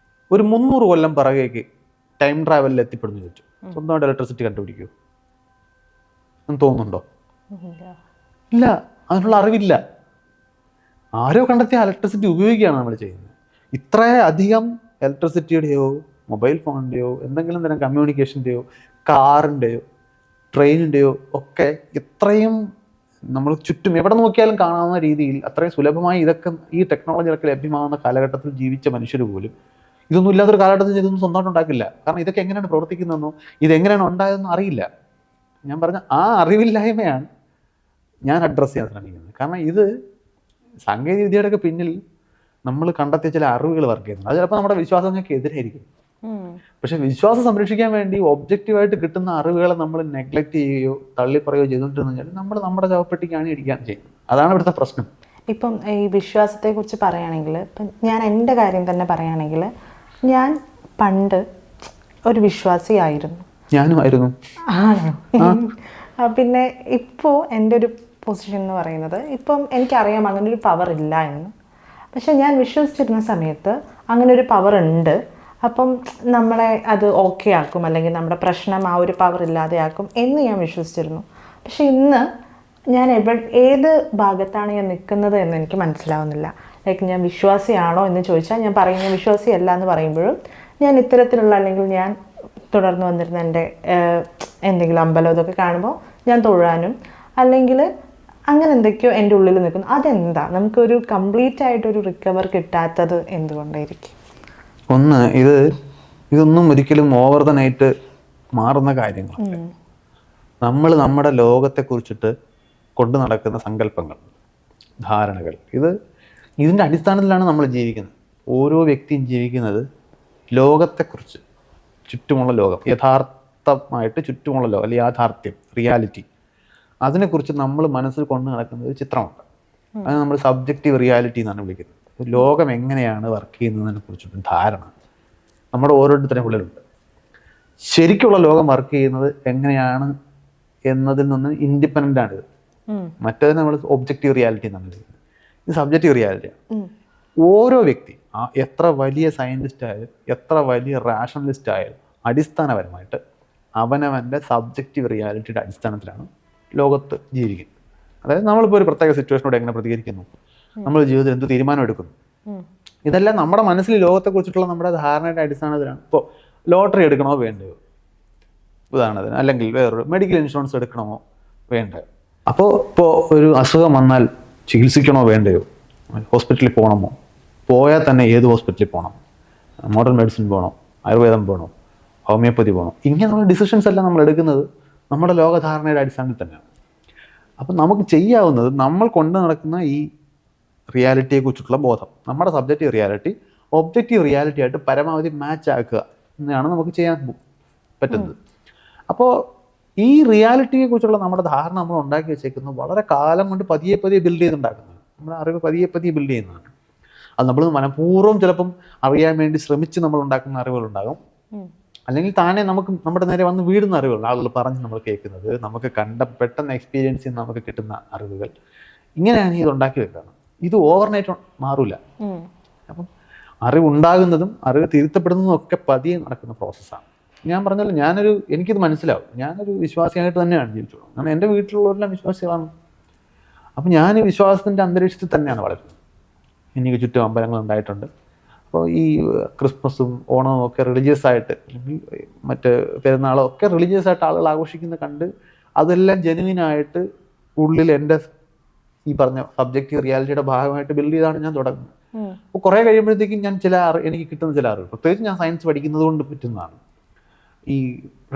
ഒരു 300 കൊല്ലം പിറകേക്ക് ടൈം ട്രാവലിൽ എത്തിപ്പെടുന്നു ചോദിച്ചു, സ്വന്തമായിട്ട് ഇലക്ട്രിസിറ്റി കണ്ടുപിടിക്കൂ എന്ന് തോന്നുന്നുണ്ടോ? ഇല്ല, അതിനുള്ള അറിവില്ല. ആരോ കണ്ടെത്തിയ ഇലക്ട്രിസിറ്റി ഉപയോഗിക്കുകയാണ് നമ്മൾ ചെയ്യുന്നത്. ഇത്രയധികം ഇലക്ട്രിസിറ്റിയുടെയോ മൊബൈൽ ഫോണിൻ്റെയോ എന്തെങ്കിലും തരം കമ്മ്യൂണിക്കേഷൻ്റെയോ കാറിൻ്റെയോ ട്രെയിനിൻ്റെയോ ഒക്കെ ഇത്രയും നമ്മൾ ചുറ്റും എവിടെ നോക്കിയാലും കാണാവുന്ന രീതിയിൽ അത്രയും സുലഭമായി ഈ ടെക്നോളജികളൊക്കെ ലഭ്യമാകുന്ന കാലഘട്ടത്തിൽ ജീവിച്ച മനുഷ്യർ പോലും ഇതൊന്നും ഇല്ലാത്തൊരു കാലഘട്ടത്തിൽ ഇതൊന്നും സ്വന്തമായിട്ട് ഉണ്ടാക്കില്ല. കാരണം ഇതൊക്കെ എങ്ങനെയാണ് പ്രവർത്തിക്കുന്നതെന്നോ ഇതെങ്ങനെയാണ് ഉണ്ടായതെന്നോ അറിയില്ല. ഞാൻ പറഞ്ഞ ആ അറിവില്ലായ്മയാണ് ഞാൻ അഡ്രസ്സ് ചെയ്യാൻ ശ്രമിക്കുന്നത്. കാരണം ഇത് സാങ്കേതിക വിദ്യയുടെയൊക്കെ പിന്നിൽ നമ്മൾ കണ്ടെത്തിയ ചില അറിവുകൾ വർക്ക് ചെയ്യുന്നുണ്ട്. അത് ചിലപ്പോൾ നമ്മുടെ വിശ്വാസങ്ങൾക്ക് എതിരായിരിക്കും. പക്ഷെ വിശ്വാസം സംരക്ഷിക്കാൻ വേണ്ടി ഒബ്ജക്റ്റീവായിട്ട് കിട്ടുന്ന അറിവുകളെ നമ്മൾ നെഗ്ലക്റ്റ് ചെയ്യുകയോ തള്ളിപ്പറയുകയോ ചെയ്തുകൊണ്ടിരുന്നു കഴിഞ്ഞാൽ നമ്മൾ നമ്മുടെ ചവപ്പെട്ടിക്കാണ് ഇരിക്കാൻ ചെയ്യുന്നത്. അതാണ് ഇവിടുത്തെ പ്രശ്നം. ഇപ്പം ഈ വിശ്വാസത്തെക്കുറിച്ച് പറയുകയാണെങ്കിൽ, ഇപ്പം ഞാൻ എൻ്റെ കാര്യം തന്നെ പറയുകയാണെങ്കിൽ, ഞാൻ പണ്ട് ഒരു വിശ്വാസിയായിരുന്നു. ഞാനും ആയിരുന്നു. ആണോ? പിന്നെ ഇപ്പോൾ എൻ്റെ ഒരു പൊസിഷൻ എന്ന് പറയുന്നത്, ഇപ്പം എനിക്കറിയാം അങ്ങനെ ഒരു പവർ ഇല്ല എന്ന്. പക്ഷെ ഞാൻ വിശ്വസിച്ചിരുന്ന സമയത്ത് അങ്ങനെ ഒരു പവർ ഉണ്ട്, അപ്പം നമ്മളെ അത് ഓക്കെ ആക്കും, അല്ലെങ്കിൽ നമ്മുടെ പ്രശ്നം ആ ഒരു പവർ ഇല്ലാതെയാക്കും എന്ന് ഞാൻ വിശ്വസിച്ചിരുന്നു. പക്ഷെ ഇന്ന് ഞാൻ ഏത് ഭാഗത്താണ് ഞാൻ നിൽക്കുന്നത് എന്ന് എനിക്ക് മനസ്സിലാവുന്നില്ല. ലൈക്ക് ഞാൻ വിശ്വാസിയാണോ എന്ന് ചോദിച്ചാൽ ഞാൻ പറയുന്ന വിശ്വാസിയല്ല എന്ന് പറയുമ്പോഴും ഞാൻ ഇത്തരത്തിലുള്ള, അല്ലെങ്കിൽ ഞാൻ തുടർന്ന് വന്നിരുന്ന എൻ്റെ എന്തെങ്കിലും അമ്പലം ഇതൊക്കെ കാണുമ്പോൾ ഞാൻ തൊഴാനും, അല്ലെങ്കിൽ അങ്ങനെ എന്തൊക്കെയോ എൻ്റെ ഉള്ളിൽ നിൽക്കുന്നു. അതെന്താ നമുക്കൊരു കംപ്ലീറ്റ് ആയിട്ടൊരു റിക്കവർ കിട്ടാത്തത് എന്തുകൊണ്ടായിരിക്കും? ഒന്ന്, ഇതൊന്നും ഒരിക്കലും ഓവർ ദ നൈറ്റ് മാറുന്ന കാര്യങ്ങളല്ല. നമ്മൾ നമ്മുടെ ലോകത്തെക്കുറിച്ചിട്ട് കൊണ്ടു നടക്കുന്ന സങ്കല്പങ്ങൾ, ധാരണകൾ, ഇതിൻ്റെ അടിസ്ഥാനത്തിലാണ് നമ്മൾ ജീവിക്കുന്നത്. ഓരോ വ്യക്തിയും ജീവിക്കുന്നത് ലോകത്തെക്കുറിച്ച്, ചുറ്റുമുള്ള ലോകം, യഥാർത്ഥമായിട്ട് ചുറ്റുമുള്ള ലോകം, അല്ലെങ്കിൽ യാഥാർത്ഥ്യം, റിയാലിറ്റി, അതിനെക്കുറിച്ച് നമ്മൾ മനസ്സിൽ കൊണ്ടു നടക്കുന്ന ഒരു ചിത്രമുണ്ട്. അത് നമ്മൾ സബ്ജക്റ്റീവ് റിയാലിറ്റി എന്നാണ് വിളിക്കുന്നത്. ലോകം എങ്ങനെയാണ് വർക്ക് ചെയ്യുന്നതിനെ കുറിച്ചുള്ള ധാരണ നമ്മുടെ ഓരോരുത്തരുടെ ഉള്ളിലുണ്ട്. ശരിക്കുള്ള ലോകം വർക്ക് ചെയ്യുന്നത് എങ്ങനെയാണ് എന്നതിൽ നിന്ന് ഇൻഡിപെൻഡൻ്റ് ആണിത്. മറ്റേത് നമ്മൾ ഒബ്ജക്റ്റീവ് റിയാലിറ്റി എന്നാണ് വിളിക്കുന്നത്. ഇത് സബ്ജക്റ്റീവ് റിയാലിറ്റിയാണ്. ഓരോ വ്യക്തി എത്ര വലിയ സയൻറ്റിസ്റ്റ് ആയാലും എത്ര വലിയ റാഷണലിസ്റ്റ് ആയാലും അടിസ്ഥാനപരമായിട്ട് അവനവൻ്റെ സബ്ജക്റ്റീവ് റിയാലിറ്റിയുടെ അടിസ്ഥാനത്തിലാണ് ലോകത്ത് ജീവിക്കുന്നത്. അതായത് നമ്മളിപ്പോൾ ഒരു പ്രത്യേക സിറ്റുവേഷനോട് എങ്ങനെ പ്രതികരിക്കുന്നു, നമ്മൾ ജീവിതത്തിൽ എന്ത് തീരുമാനം എടുക്കുന്നു, ഇതെല്ലാം നമ്മുടെ മനസ്സിൽ ലോകത്തെക്കുറിച്ചിട്ടുള്ള നമ്മുടെ ധാരണയുടെ അടിസ്ഥാനത്തിലാണ്. ഇപ്പോൾ ലോട്ടറി എടുക്കണമോ വേണ്ടയോ, ഉദാഹരണത്തിന്, അല്ലെങ്കിൽ വേറൊരു മെഡിക്കൽ ഇൻഷുറൻസ് എടുക്കണമോ വേണ്ടയോ, അപ്പോൾ ഇപ്പോൾ ഒരു അസുഖം വന്നാൽ ചികിത്സിക്കണോ വേണ്ടയോ, ഹോസ്പിറ്റലിൽ പോകണമോ, പോയാൽ തന്നെ ഏത് ഹോസ്പിറ്റലിൽ പോകണം, മോഡേൺ മെഡിസിൻ പോകണോ, ആയുർവേദം പോകണോ, ഹോമിയോപ്പതി പോകണോ, ഇങ്ങനെയുള്ള ഡിസിഷൻസ് എല്ലാം നമ്മൾ എടുക്കുന്നത് നമ്മുടെ ലോകധാരണയുടെ അടിസ്ഥാനത്തിൽ തന്നെയാണ്. അപ്പം നമുക്ക് ചെയ്യാവുന്നത് നമ്മൾ കൊണ്ടു നടക്കുന്ന ഈ റിയാലിറ്റിയെക്കുറിച്ചിട്ടുള്ള ബോധം, നമ്മുടെ സബ്ജക്റ്റീവ് റിയാലിറ്റി ഒബ്ജക്റ്റീവ് റിയാലിറ്റി ആയിട്ട് പരമാവധി മാച്ച് ആക്കുക എന്നാണ് നമുക്ക് ചെയ്യാൻ പറ്റുന്നത്. അപ്പോൾ ഈ റിയാലിറ്റിയെക്കുറിച്ചുള്ള നമ്മുടെ ധാരണ നമ്മൾ ഉണ്ടാക്കി വെച്ചേക്കുന്നത് വളരെ കാലം കൊണ്ട് പതിയെ ബിൽഡ് ചെയ്തുണ്ടാക്കുന്നതാണ്. നമ്മുടെ അറിവ് പതിയെ ബിൽഡ് ചെയ്യുന്നതാണ്. അത് നമ്മൾ മനഃപൂർവ്വം ചിലപ്പം അറിയാൻ വേണ്ടി ശ്രമിച്ച് നമ്മൾ ഉണ്ടാക്കുന്ന അറിവുകളുണ്ടാകും, അല്ലെങ്കിൽ താനെ നമുക്ക് നമ്മുടെ നേരെ വന്ന് വീടുന്ന അറിവുകൾ, ആളുകൾ പറഞ്ഞ് നമ്മൾ കേൾക്കുന്നത്, നമുക്ക് പെട്ടെന്ന് എക്സ്പീരിയൻസ് ചെയ്യുന്ന നമുക്ക് കിട്ടുന്ന അറിവുകൾ, ഇങ്ങനെയാണ് ഇത് ഉണ്ടാക്കി വെക്കുന്നത്. ഇത് ഓവർനൈറ്റ് മാറില്ല. അപ്പം അറിവുണ്ടാകുന്നതും അറിവ് തിരുത്തപ്പെടുന്നതും ഒക്കെ പതിയെ നടക്കുന്ന പ്രോസസ്സാണ്. ഞാൻ പറഞ്ഞല്ലോ, എനിക്കിത് മനസ്സിലാവും. ഞാനൊരു വിശ്വാസിയായിട്ട് തന്നെയാണ് ജീവിച്ചോളൂ. കാരണം എൻ്റെ വീട്ടിലുള്ളവരെല്ലാം വിശ്വാസികളാണ്. അപ്പം ഞാൻ വിശ്വാസത്തിൻ്റെ അന്തരീക്ഷത്തിൽ തന്നെയാണ് വളരുന്നത്. എനിക്ക് ചുറ്റും അമ്പലങ്ങൾ ഉണ്ടായിട്ടുണ്ട്. അപ്പോൾ ഈ ക്രിസ്മസും ഓണവും ഒക്കെ റിലീജിയസ് ആയിട്ട്, മറ്റ് പെരുന്നാളും ഒക്കെ റിലീജിയസ് ആയിട്ട് ആളുകൾ ആഘോഷിക്കുന്നത് കണ്ട് അതെല്ലാം ജെനുവിനായിട്ട് ഉള്ളിൽ എൻ്റെ ഈ പറഞ്ഞ സബ്ജക്റ്റീവ് റിയാലിറ്റിയുടെ ഭാഗമായിട്ട് ബിൽഡ് ചെയ്താണ് ഞാൻ തുടങ്ങുന്നത്. അപ്പോൾ കുറേ കഴിയുമ്പോഴത്തേക്കും എനിക്ക് കിട്ടുന്ന ചില അറിവ്, പ്രത്യേകിച്ച് ഞാൻ സയൻസ് പഠിക്കുന്നത് കൊണ്ട് പറ്റുന്നതാണ്, ഈ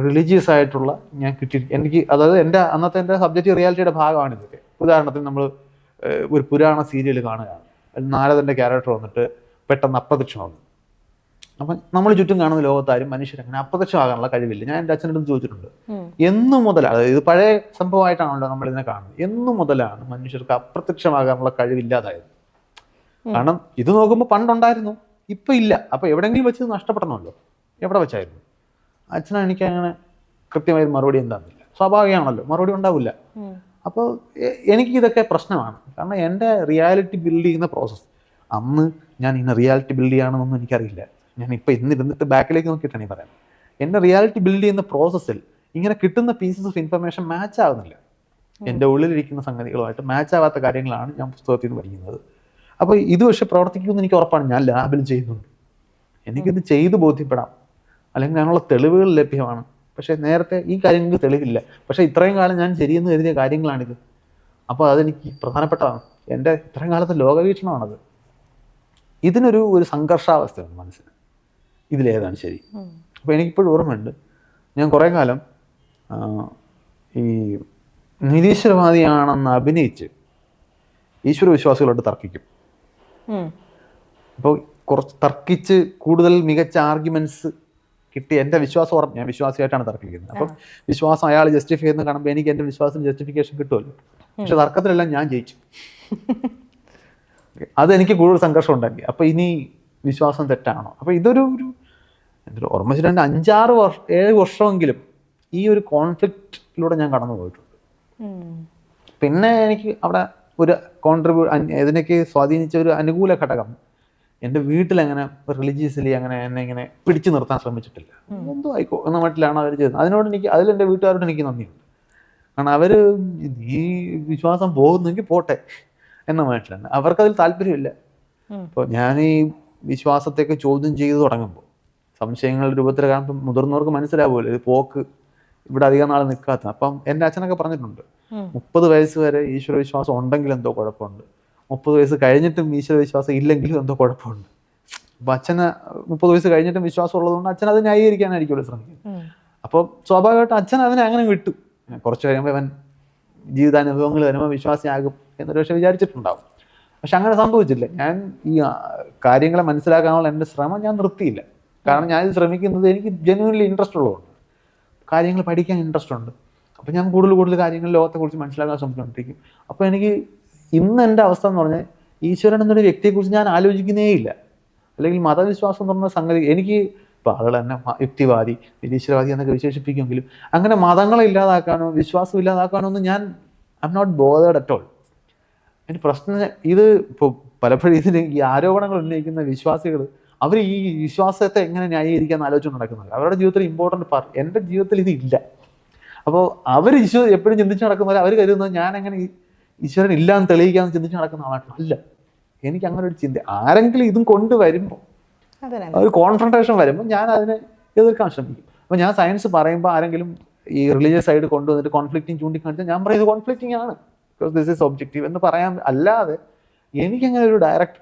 റിലീജിയസ് ആയിട്ടുള്ള അതായത് എൻ്റെ സബ്ജക്റ്റീവ് റിയാലിറ്റിയുടെ ഭാഗമാണ് ഇതൊക്കെ. ഉദാഹരണത്തിന് നമ്മൾ ഒരു പുരാണ സീരിയൽ കാണുകയാണ്, നാരദൻ്റെ ക്യാരക്ടർ വന്നിട്ട് പെട്ടെന്ന് അപ്രത്യക്ഷമാകുന്നു. അപ്പം നമ്മൾ ചുറ്റും കാണുന്ന ലോകത്താരും മനുഷ്യരങ്ങനെ അപ്രത്യക്ഷമാകാനുള്ള കഴിവില്ല. ഞാൻ എൻ്റെ അച്ഛനടുത്ത് ചോദിച്ചിട്ടുണ്ട്, എന്നു മുതലാണ്, അതായത് ഇത് പഴയ സംഭവമായിട്ടാണല്ലോ നമ്മളിതിനെ കാണുന്നത്, എന്നു മുതലാണ് മനുഷ്യർക്ക് അപ്രത്യക്ഷമാകാനുള്ള കഴിവില്ലാതായത്? കാരണം ഇത് നോക്കുമ്പോൾ പണ്ടുണ്ടായിരുന്നു, ഇപ്പം ഇല്ല. അപ്പോൾ എവിടെയെങ്കിലും വെച്ച് നഷ്ടപ്പെടണമല്ലോ. എവിടെ വെച്ചായിരുന്നു? അച്ഛനാ എനിക്ക് അങ്ങനെ കൃത്യമായ മറുപടി എന്താണെന്നില്ല. സ്വാഭാവികമാണല്ലോ, മറുപടി ഉണ്ടാവില്ല. അപ്പോൾ എനിക്ക് ഇതൊക്കെ പ്രശ്നമാണ്. കാരണം എൻ്റെ റിയാലിറ്റി ബിൽഡ് ചെയ്യുന്ന പ്രോസസ്സ്, അന്ന് ഞാൻ ഇന്ന റിയാലിറ്റി ബിൽഡ് ചെയ്യണമെന്നൊന്നും എനിക്കറിയില്ല. ഞാനിപ്പോൾ ഇന്നിരുന്നിട്ട് ബാക്കിലേക്ക് നോക്കിയിട്ടാണ് ഈ പറയാം. എൻ്റെ റിയാലിറ്റി ബിൽഡ് ചെയ്യുന്ന പ്രോസസ്സിൽ ഇങ്ങനെ കിട്ടുന്ന പീസസ് ഓഫ് ഇൻഫർമേഷൻ മാച്ച് ആവുന്നില്ല. എൻ്റെ ഉള്ളിലിരിക്കുന്ന സംഗതികളുമായിട്ട് മാച്ച് ആവാത്ത കാര്യങ്ങളാണ് ഞാൻ പുസ്തകത്തിൽ നിന്ന് പഠിക്കുന്നത്. അപ്പോൾ ഇത് പക്ഷേ പ്രവർത്തിക്കുമെന്ന് എനിക്ക് ഉറപ്പാണ്. ഞാൻ ലാബിൽ ചെയ്യുന്നുണ്ട്, എനിക്കിത് ചെയ്ത് ബോധ്യപ്പെടാം, അല്ലെങ്കിൽ അതിനുള്ള തെളിവുകൾ ലഭ്യമാണ്. പക്ഷേ നേരത്തെ ഈ കാര്യങ്ങൾക്ക് തെളിവില്ല. പക്ഷേ ഇത്രയും കാലം ഞാൻ ശരിയെന്ന് കരുതിയ കാര്യങ്ങളാണിത്. അപ്പോൾ അതെനിക്ക് പ്രധാനപ്പെട്ടതാണ്. എൻ്റെ ഇത്രയും കാലത്തെ ലോകവീക്ഷണമാണത്. ഇതിനൊരു സംഘർഷാവസ്ഥയാണ് മനസ്സിന്, ഇതിലേതാണ് ശരി. അപ്പോൾ എനിക്കിപ്പോഴും ഓർമ്മയുണ്ട്, ഞാൻ കുറേ കാലം ഈ നിരീശ്വരവാദിയാണെന്ന് അഭിനയിച്ച് ഈശ്വര വിശ്വാസികളോട് തർക്കിക്കും. അപ്പോൾ കുറച്ച് തർക്കിച്ച് കൂടുതൽ മികച്ച ആർഗ്യുമെൻറ്റ്സ് കിട്ടി എൻ്റെ വിശ്വാസം ഞാൻ വിശ്വാസിയായിട്ടാണ് തർക്കിക്കുന്നത്. അപ്പം വിശ്വാസം അയാൾ ജസ്റ്റിഫൈ ചെയ്യുന്ന കാണുമ്പോൾ എനിക്ക് എൻ്റെ വിശ്വാസത്തിന് ജസ്റ്റിഫിക്കേഷൻ കിട്ടുമല്ലോ. പക്ഷെ തർക്കത്തിലെല്ലാം ഞാൻ ജയിച്ചു. അതെനിക്ക് കൂടുതൽ സംഘർഷം ഉണ്ടാക്കി. അപ്പോൾ ഇനി വിശ്വാസം തെറ്റാണോ? അപ്പോൾ ഇതൊരു ഓർമ്മ വെച്ചിട്ട് 7 വർഷമെങ്കിലും ഈ ഒരു കോൺഫ്ലിക്റ്റിലൂടെ ഞാൻ കടന്നു പോയിട്ടുണ്ട്. പിന്നെ എനിക്ക് അവിടെ ഒരു ഇതിനൊക്കെ സ്വാധീനിച്ച ഒരു അനുകൂല ഘടകം, എൻ്റെ വീട്ടിലങ്ങനെ റിലീജിയസ്ലി അങ്ങനെ എന്നെ ഇങ്ങനെ പിടിച്ചു നിർത്താൻ ശ്രമിച്ചിട്ടില്ല. എന്തോ ആയിക്കോ എന്ന മട്ടിലാണ് അവർ ചെയ്തത്. അതിലെൻ്റെ വീട്ടുകാരോട് എനിക്ക് നന്ദിയുണ്ട്. കാരണം അവർ ഈ വിശ്വാസം പോകുന്നെങ്കിൽ പോട്ടെ എന്ന മട്ടിലാണ്. അവർക്കതിൽ താല്പര്യമില്ല. അപ്പോൾ ഞാൻ ഈ വിശ്വാസത്തെയൊക്കെ ചോദ്യം ചെയ്ത് തുടങ്ങുമ്പോൾ സംശയങ്ങളുടെ രൂപത്തിൽ കാണുമ്പോൾ മുതിർന്നവർക്ക് മനസ്സിലാവുമല്ലോ ഇത് പോക്ക് ഇവിടെ അധികം നാൾ നിൽക്കാത്ത. അപ്പം എൻ്റെ അച്ഛനൊക്കെ പറഞ്ഞിട്ടുണ്ട്, 30 വയസ്സ് വരെ ഈശ്വര വിശ്വാസം ഉണ്ടെങ്കിൽ എന്തോ കുഴപ്പമുണ്ട്, 30 വയസ്സ് കഴിഞ്ഞിട്ടും ഈശ്വര വിശ്വാസം ഇല്ലെങ്കിലും എന്തോ കുഴപ്പമുണ്ട്. അപ്പൊ അച്ഛന് 30 വയസ്സ് കഴിഞ്ഞിട്ടും വിശ്വാസം ഉള്ളതുകൊണ്ട് അച്ഛൻ അത് ന്യായീകരിക്കാനായിരിക്കുമല്ലോ ശ്രമിക്കുന്നത്. അപ്പോൾ സ്വാഭാവികമായിട്ടും അച്ഛൻ അതിനെ അങ്ങനെ വിട്ടു. കുറച്ച് കഴിയുമ്പോൾ അവൻ ജീവിതാനുഭവങ്ങൾ വരുമ്പോൾ വിശ്വാസിയാകും എന്നൊരു പക്ഷേ വിചാരിച്ചിട്ടുണ്ടാവും. പക്ഷെ അങ്ങനെ സംഭവിച്ചില്ല. ഞാൻ ഈ കാര്യങ്ങളെ മനസ്സിലാക്കാനുള്ള എൻ്റെ ശ്രമം ഞാൻ നിർത്തിയില്ല. കാരണം ഞാനിത് ശ്രമിക്കുന്നത് എനിക്ക് ജെന്യുവൻലി ഇൻട്രസ്റ്റ് ഉള്ളതുകൊണ്ട്, കാര്യങ്ങൾ പഠിക്കാൻ ഇൻട്രസ്റ്റ് ഉണ്ട്. അപ്പോൾ ഞാൻ കൂടുതൽ കാര്യങ്ങൾ ലോകത്തെക്കുറിച്ച് മനസ്സിലാക്കാൻ ശ്രമിച്ചുകൊണ്ടിരിക്കും. അപ്പോൾ എനിക്ക് ഇന്ന് എൻ്റെ അവസ്ഥ എന്ന് പറഞ്ഞാൽ ഈശ്വരൻ എന്നൊരു വ്യക്തിയെക്കുറിച്ച് ഞാൻ ആലോചിക്കുന്നേ ഇല്ല. അല്ലെങ്കിൽ മതവിശ്വാസം എന്ന് പറഞ്ഞ സംഗതി എനിക്ക് ഇപ്പോൾ ആളുകൾ തന്നെ യുക്തിവാദി, നിരീശ്വരവാദി എന്നൊക്കെ വിശേഷിപ്പിക്കുമെങ്കിലും അങ്ങനെ മതങ്ങളെ ഇല്ലാതാക്കാനോ വിശ്വാസം ഇല്ലാതാക്കാനോ ഒന്നും ഞാൻ I am not bothered at all. അതിന് പ്രശ്നം ഇത് ഇപ്പോൾ പലപ്പോഴും ഇതിന് ഈ ആരോപണങ്ങൾ ഉന്നയിക്കുന്ന വിശ്വാസികൾ അവർ ഈ വിശ്വാസത്തെ എങ്ങനെ ന്യായീകരിക്കാന്ന് ആലോചിച്ചുകൊണ്ട് നടക്കുന്നത്. അവരുടെ ജീവിതത്തിൽ ഇമ്പോർട്ടൻ്റ് പാർട്ട്, എൻ്റെ ജീവിതത്തിൽ ഇതില്ല. അപ്പോൾ അവർ എപ്പോഴും ചിന്തിച്ച് നടക്കുന്നവർ അവർ കരുതുന്നത് ഞാൻ എങ്ങനെ ഈശ്വരൻ ഇല്ല എന്ന് തെളിയിക്കാമെന്ന് ചിന്തിച്ച് നടക്കുന്ന ആളാണ്. അല്ല, എനിക്ക് അങ്ങനെ ഒരു ചിന്ത ആരെങ്കിലും ഇതും കൊണ്ടുവരുമ്പോൾ ഒരു കോൺഫ്രണ്ടേഷൻ വരുമ്പോൾ ഞാൻ അതിനെ എതിർക്കാൻ ശ്രമിക്കും. അപ്പോൾ ഞാൻ സയൻസ് പറയുമ്പോൾ ആരെങ്കിലും ഈ റിലീജിയസ് സൈഡ് കൊണ്ടുവന്നിട്ട് കോൺഫ്ലിക്റ്റിംഗ് ചൂണ്ടിക്കാണിച്ചാൽ ഞാൻ പറയും ഇത് കോൺഫ്ലിക്റ്റിംഗ് ആണ്, ബിക്കോസ് ദിസ് ഈസ് ഒബ്ജക്റ്റീവ് എന്ന് പറയാൻ. അല്ലാതെ എനിക്കങ്ങനെ ഒരു ഡയറക്റ്റ്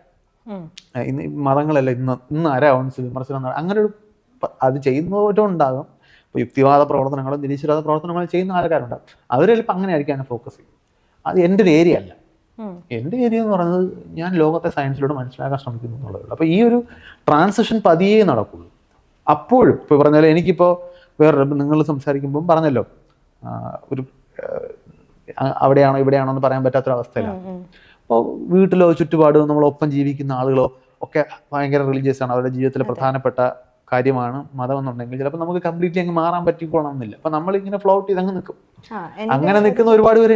ഇന്ന് മതങ്ങളല്ല ഇന്ന് അരൗൺസ് വിമർശനം അങ്ങനെ ഒരു അത് ചെയ്യുന്നവരും ഉണ്ടാകും. ഇപ്പോൾ യുക്തിവാദ പ്രവർത്തനങ്ങളും നിരീശ്വരവാദ പ്രവർത്തനങ്ങളും ചെയ്യുന്ന ആൾക്കാരുണ്ടാകും. അവർ ചിലപ്പോൾ അങ്ങനെ ആയിരിക്കും അതിനെ ഫോക്കസ് ചെയ്യും. അത് എൻ്റെ ഒരു ഏരിയ അല്ല. എൻ്റെ ഏരിയ എന്ന് പറയുന്നത് ഞാൻ ലോകത്തെ സയൻസിലൂടെ മനസ്സിലാക്കാൻ ശ്രമിക്കുന്നു എന്നുള്ളതേ ഉള്ളൂ. അപ്പോൾ ഈ ഒരു ട്രാൻസിഷൻ പതിയേ നടക്കുള്ളൂ. അപ്പോഴും ഇപ്പോൾ പറഞ്ഞാൽ എനിക്കിപ്പോൾ വേറെ നിങ്ങൾ സംസാരിക്കുമ്പം പറഞ്ഞല്ലോ ഒരു അവിടെയാണോ ഇവിടെയാണോ എന്ന് പറയാൻ പറ്റാത്തൊരവസ്ഥയിലാണ്. അപ്പോൾ വീട്ടിലോ ചുറ്റുപാടോ നമ്മളൊപ്പം ജീവിക്കുന്ന ആളുകളോ ഒക്കെ ഭയങ്കര റിലീജിയസ് ആണ്, അവരുടെ ജീവിതത്തിലെ പ്രധാനപ്പെട്ട കാര്യമാണ് മതം എന്നുണ്ടെങ്കിൽ ചിലപ്പോൾ നമുക്ക് കംപ്ലീറ്റ്ലി അങ്ങ് മാറാൻ പറ്റിക്കൊള്ളണമെന്നില്ല. അപ്പം നമ്മളിങ്ങനെ ഫ്ലോട്ട് ചെയ്ത് അങ്ങ് നിൽക്കും. അങ്ങനെ നിൽക്കുന്ന ഒരുപാട് പേര്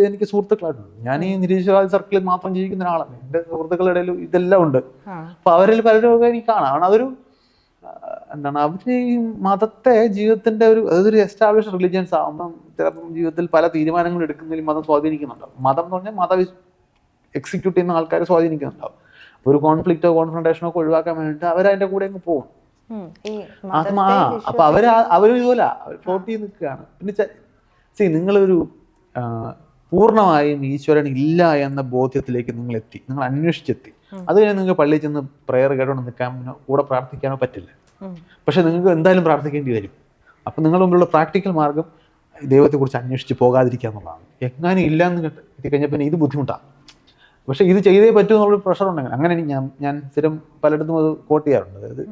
എനിക്ക് സുഹൃത്തുക്കളായിട്ടുണ്ട്. ഞാൻ ഈ നിരീശ്വരവാദി സർക്കിളിൽ മാത്രം ജീവിക്കുന്ന ഒരാളാണ്. എൻ്റെ സുഹൃത്തുക്കളുടെ ഇടയിൽ ഇതെല്ലാം ഉണ്ട്. അപ്പൊ അവരിൽ പലരും എനിക്ക് കാണാം അതൊരു എന്താണ് അവർ ഈ മതത്തെ ജീവിതത്തിന്റെ അതൊരു എസ്റ്റാബ്ലിഷ് റിലീജിയൻസ് ആകുമ്പം ചിലപ്പം ജീവിതത്തിൽ പല തീരുമാനങ്ങൾ എടുക്കുന്നതിൽ മതം സ്വാധീനിക്കുന്നുണ്ടാവും. മതം എന്ന് പറഞ്ഞാൽ എക്സിക്യൂട്ട് ചെയ്യുന്ന ആൾക്കാരെ സ്വാധീനിക്കുന്നുണ്ടാവും. അപ്പോൾ ഒരു കോൺഫ്ലിക്റ്റോ കോൺഫ്രണ്ടേഷനോ ഒക്കെ ഒഴിവാക്കാൻ വേണ്ടിയിട്ട് അവരതിൻ്റെ കൂടെ അങ്ങ് പോകും. അപ്പൊ അവരും ഇതുപോലെ ഫ്ലോട്ട് ചെയ്ത് നിൽക്കുകയാണ്. പിന്നെ നിങ്ങളൊരു പൂർണ്ണമായും ഈശ്വരൻ ഇല്ല എന്ന ബോധ്യത്തിലേക്ക് നിങ്ങൾ എത്തി, നിങ്ങൾ അന്വേഷിച്ചെത്തി. അത് കഴിഞ്ഞ് നിങ്ങൾക്ക് പള്ളിയിൽ ചെന്ന് പ്രെയർ കേട്ടോണ്ട് നിൽക്കാനോ കൂടെ പ്രാർത്ഥിക്കാനോ പറ്റില്ല. പക്ഷെ നിങ്ങൾക്ക് എന്തായാലും പ്രാർത്ഥിക്കേണ്ടി വരും. അപ്പം നിങ്ങളുടെ മുമ്പിലുള്ള പ്രാക്ടിക്കൽ മാർഗം ദൈവത്തെക്കുറിച്ച് അന്വേഷിച്ച് പോകാതിരിക്കുക എന്നുള്ളതാണ്. എങ്ങാനും ഇല്ല എന്ന് എത്തിക്കഴിഞ്ഞാൽ പിന്നെ ഇത് ബുദ്ധിമുട്ടാണ്. പക്ഷെ ഇത് ചെയ്തേ പറ്റൂ എന്നുള്ളൊരു പ്രഷർ ഉണ്ടെങ്കിൽ അങ്ങനെ ഞാൻ സ്ഥിരം പലയിടത്തും അത് കോട്ട് ചെയ്യാറുണ്ട്. അതായത്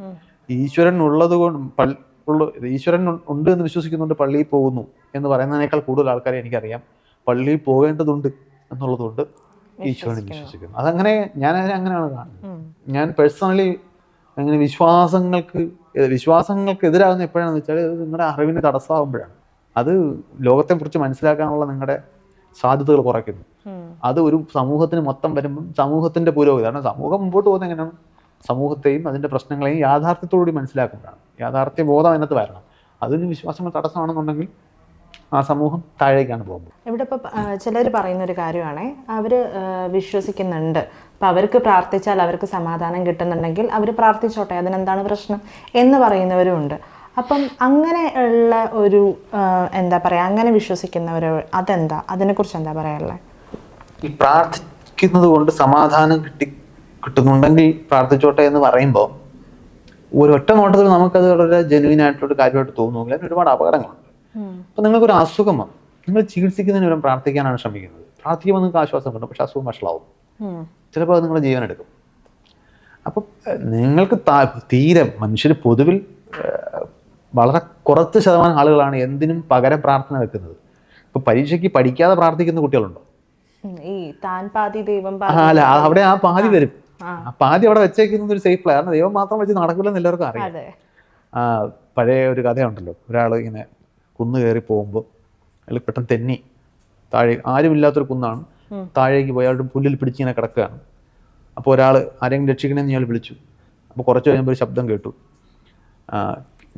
ഈശ്വരൻ ഉള്ളത് കൊണ്ട് ഈശ്വരൻ ഉണ്ട് എന്ന് വിശ്വസിക്കുന്നുണ്ട് പള്ളിയിൽ പോകുന്നു എന്ന് പറയുന്നതിനേക്കാൾ കൂടുതൽ ആൾക്കാരെ എനിക്കറിയാം പള്ളിയിൽ പോകേണ്ടതുണ്ട് എന്നുള്ളതുകൊണ്ട് ഈശ്വരനെ വിശ്വസിക്കുന്നു. അതങ്ങനെ ഞാൻ അതിനെ അങ്ങനെയാണ് കാണുന്നത്. ഞാൻ പേഴ്സണലി അങ്ങനെ വിശ്വാസങ്ങൾക്ക് എതിരാകുന്ന എപ്പോഴാണെന്ന് വെച്ചാൽ അത് നിങ്ങളുടെ അറിവിന് തടസ്സമാകുമ്പോഴാണ്. അത് ലോകത്തെക്കുറിച്ച് മനസ്സിലാക്കാനുള്ള നിങ്ങളുടെ സാധ്യതകൾ കുറയ്ക്കുന്നു. അത് ഒരു സമൂഹത്തിന് മൊത്തം വരുമ്പം സമൂഹത്തിന്റെ പുരോഗതി, കാരണം സമൂഹം മുമ്പോട്ട് പോകുന്നത് എങ്ങനെയാണ്, സമൂഹത്തെയും അതിന്റെ പ്രശ്നങ്ങളെയും യാഥാർത്ഥ്യത്തോടുകൂടി മനസ്സിലാക്കുമ്പോഴാണ്. യാഥാർത്ഥ്യ ബോധം അതിനകത്ത് വരണം. അതിന് വിശ്വാസങ്ങൾ തടസ്സമാണെന്നുണ്ടെങ്കിൽ ആ സമൂഹം താഴേക്കാണ് പോകുന്നത്. ഇവിടെ ഇപ്പോൾ ചിലർ പറയുന്നൊരു കാര്യമാണ്, അവർ വിശ്വസിക്കുന്നുണ്ട്, അപ്പം അവർക്ക് പ്രാർത്ഥിച്ചാൽ അവർക്ക് സമാധാനം കിട്ടുന്നുണ്ടെങ്കിൽ അവർ പ്രാർത്ഥിച്ചോട്ടെ, അതിനെന്താണ് പ്രശ്നം എന്ന് പറയുന്നവരും ഉണ്ട്. അപ്പം അങ്ങനെ ഉള്ള ഒരു എന്താ പറയുക, അങ്ങനെ വിശ്വസിക്കുന്നവർ അതെന്താ, അതിനെക്കുറിച്ച് എന്താ പറയാനുള്ളത്? ഈ പ്രാർത്ഥിക്കുന്നത് കൊണ്ട് സമാധാനം കിട്ടുന്നുണ്ടെങ്കിൽ പ്രാർത്ഥിച്ചോട്ടെ എന്ന് പറയുമ്പോൾ ഒരൊറ്റ നോട്ടത്തിൽ നമുക്കത് വളരെ ജെനുവിൻ ആയിട്ടുള്ള കാര്യമായിട്ട് തോന്നുമെങ്കിൽ അതിന് ഒരുപാട് അപകടങ്ങളുണ്ട്. അപ്പൊ നിങ്ങൾക്കൊരു അസുഖം വന്നു, നിങ്ങൾ ചികിത്സിക്കുന്നതിന് വരെ പ്രാർത്ഥിക്കാനാണ് ശ്രമിക്കുന്നത്. പ്രാർത്ഥിക്കുമ്പോൾ നിങ്ങൾക്ക് ആശ്വാസം കിട്ടും, പക്ഷെ അസുഖം വഷളാവും, ചിലപ്പോൾ അത് നിങ്ങളുടെ ജീവൻ എടുക്കും. അപ്പം നിങ്ങൾക്ക് തീരെ മനുഷ്യർ പൊതുവിൽ വളരെ കുറച്ച് ശതമാനം ആളുകളാണ് എന്തിനും പകരം പ്രാർത്ഥന വെക്കുന്നത്. ഇപ്പൊ പരീക്ഷയ്ക്ക് പഠിക്കാതെ പ്രാർത്ഥിക്കുന്ന കുട്ടികളുണ്ടോ? അല്ല, അവിടെ ആ പാതി വരും. ആ പാതി അവിടെ വെച്ചേക്കുന്നത് ഒരു സേഫ് പ്ലെയർ. ദൈവം മാത്രം വെച്ച് നടക്കില്ലെന്ന് എല്ലാവർക്കും അറിയാം. പഴയ ഒരു കഥയുണ്ടല്ലോ, ഒരാൾ ഇങ്ങനെ കുന്ന് കയറി പോകുമ്പോൾ അയാൾ പെട്ടെന്ന് തെന്നി താഴെ, ആരുമില്ലാത്തൊരു കുന്നാണ്, താഴേക്ക് പോയി അയാളുടെ പുല്ലിൽ പിടിച്ചിങ്ങനെ കിടക്കുകയാണ്. അപ്പോൾ ഒരാൾ ആരെങ്കിലും രക്ഷിക്കണമെന്ന് ഇയാൾ വിളിച്ചു. അപ്പോൾ കുറച്ച് കഴിയുമ്പോൾ ഒരു ശബ്ദം കേട്ടു,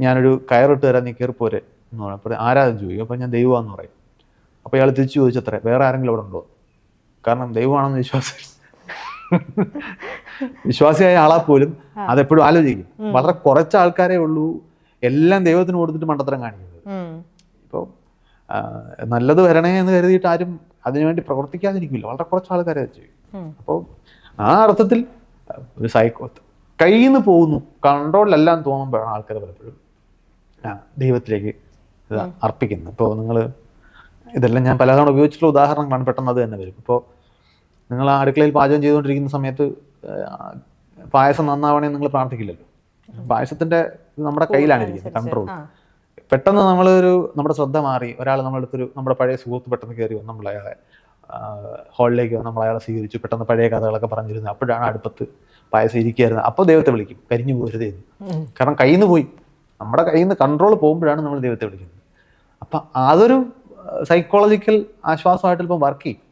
ഞാനൊരു കയറിട്ട് തരാം, നീ കയറിപ്പോരെ എന്ന് പറയും. അപ്പോൾ ആരാധന ചോദിക്കും. അപ്പോൾ ഞാൻ ദൈവമാണെന്ന് പറയും. അപ്പോൾ ഇയാൾ തിരിച്ചു ചോദിച്ചത്രേ, വേറെ ആരെങ്കിലും അവിടെ ഉണ്ടോ? കാരണം ദൈവമാണെന്ന് വിശ്വാസിയായ ആളാ പോലും അതെപ്പോഴും ആലോചിക്കും. വളരെ കുറച്ച് ആൾക്കാരേ ഉള്ളൂ എല്ലാം ദൈവത്തിന് കൊടുത്തിട്ട് മണ്ടത്തരം കാണിക്കുന്നത്. ഇപ്പോൾ നല്ലത് വരണേ എന്ന് കരുതിയിട്ട് ആരും അതിനുവേണ്ടി പ്രവർത്തിക്കാതിരിക്കില്ല. വളരെ കുറച്ച് ആൾക്കാർ അത് ചെയ്യും. അപ്പോൾ ആ അർത്ഥത്തിൽ ഒരു കയ്യിൽ നിന്ന് പോകുന്നു, കൺട്രോളിലെല്ലാം തോന്നുമ്പോഴാണ് ആൾക്കാർ പലപ്പോഴും ദൈവത്തിലേക്ക് ഇത് അർപ്പിക്കുന്നത്. ഇപ്പോൾ നിങ്ങൾ ഇതെല്ലാം ഞാൻ പലതവണ ഉപയോഗിച്ചിട്ടുള്ള ഉദാഹരണങ്ങളാണ്, പെട്ടെന്ന് അത് തന്നെ വരും. ഇപ്പോൾ നിങ്ങൾ ആ അടുക്കളയിൽ പാചകം ചെയ്തുകൊണ്ടിരിക്കുന്ന സമയത്ത് പായസം നന്നാവണേ നിങ്ങൾ പ്രാർത്ഥിക്കില്ലല്ലോ. പായസത്തിൻ്റെ നമ്മുടെ കയ്യിലാണ് ഇരിക്കുന്നത്, കൺട്രോൾ. പെട്ടെന്ന് നമ്മുടെ ശ്രദ്ധ മാറി, ഒരാൾ നമ്മളെടുത്തൊരു നമ്മുടെ പഴയ സുഹൃത്ത് പെട്ടെന്ന് കയറി വന്ന് നമ്മൾ അയാളെ ഹാളിലേക്ക് വന്ന് നമ്മൾ അയാളെ സ്വീകരിച്ചു, പെട്ടെന്ന് പഴയ കഥകളൊക്കെ പറഞ്ഞിരുന്നത്. അപ്പോഴാണ് അടുപ്പത്ത് പായസം ഇരിക്കുകയായിരുന്നത്. അപ്പോൾ ദൈവത്തെ വിളിക്കും, കരിഞ്ഞു പോരുതേ. കാരണം കയ്യിൽ നിന്ന് പോയി, നമ്മുടെ കയ്യിൽ നിന്ന് കൺട്രോൾ പോകുമ്പോഴാണ് നമ്മൾ ദൈവത്തെ വിളിക്കുന്നത്. അപ്പം അതൊരു സൈക്കോളജിക്കൽ ആശ്വാസമായിട്ട് ഇപ്പം വർക്ക് ചെയ്യും.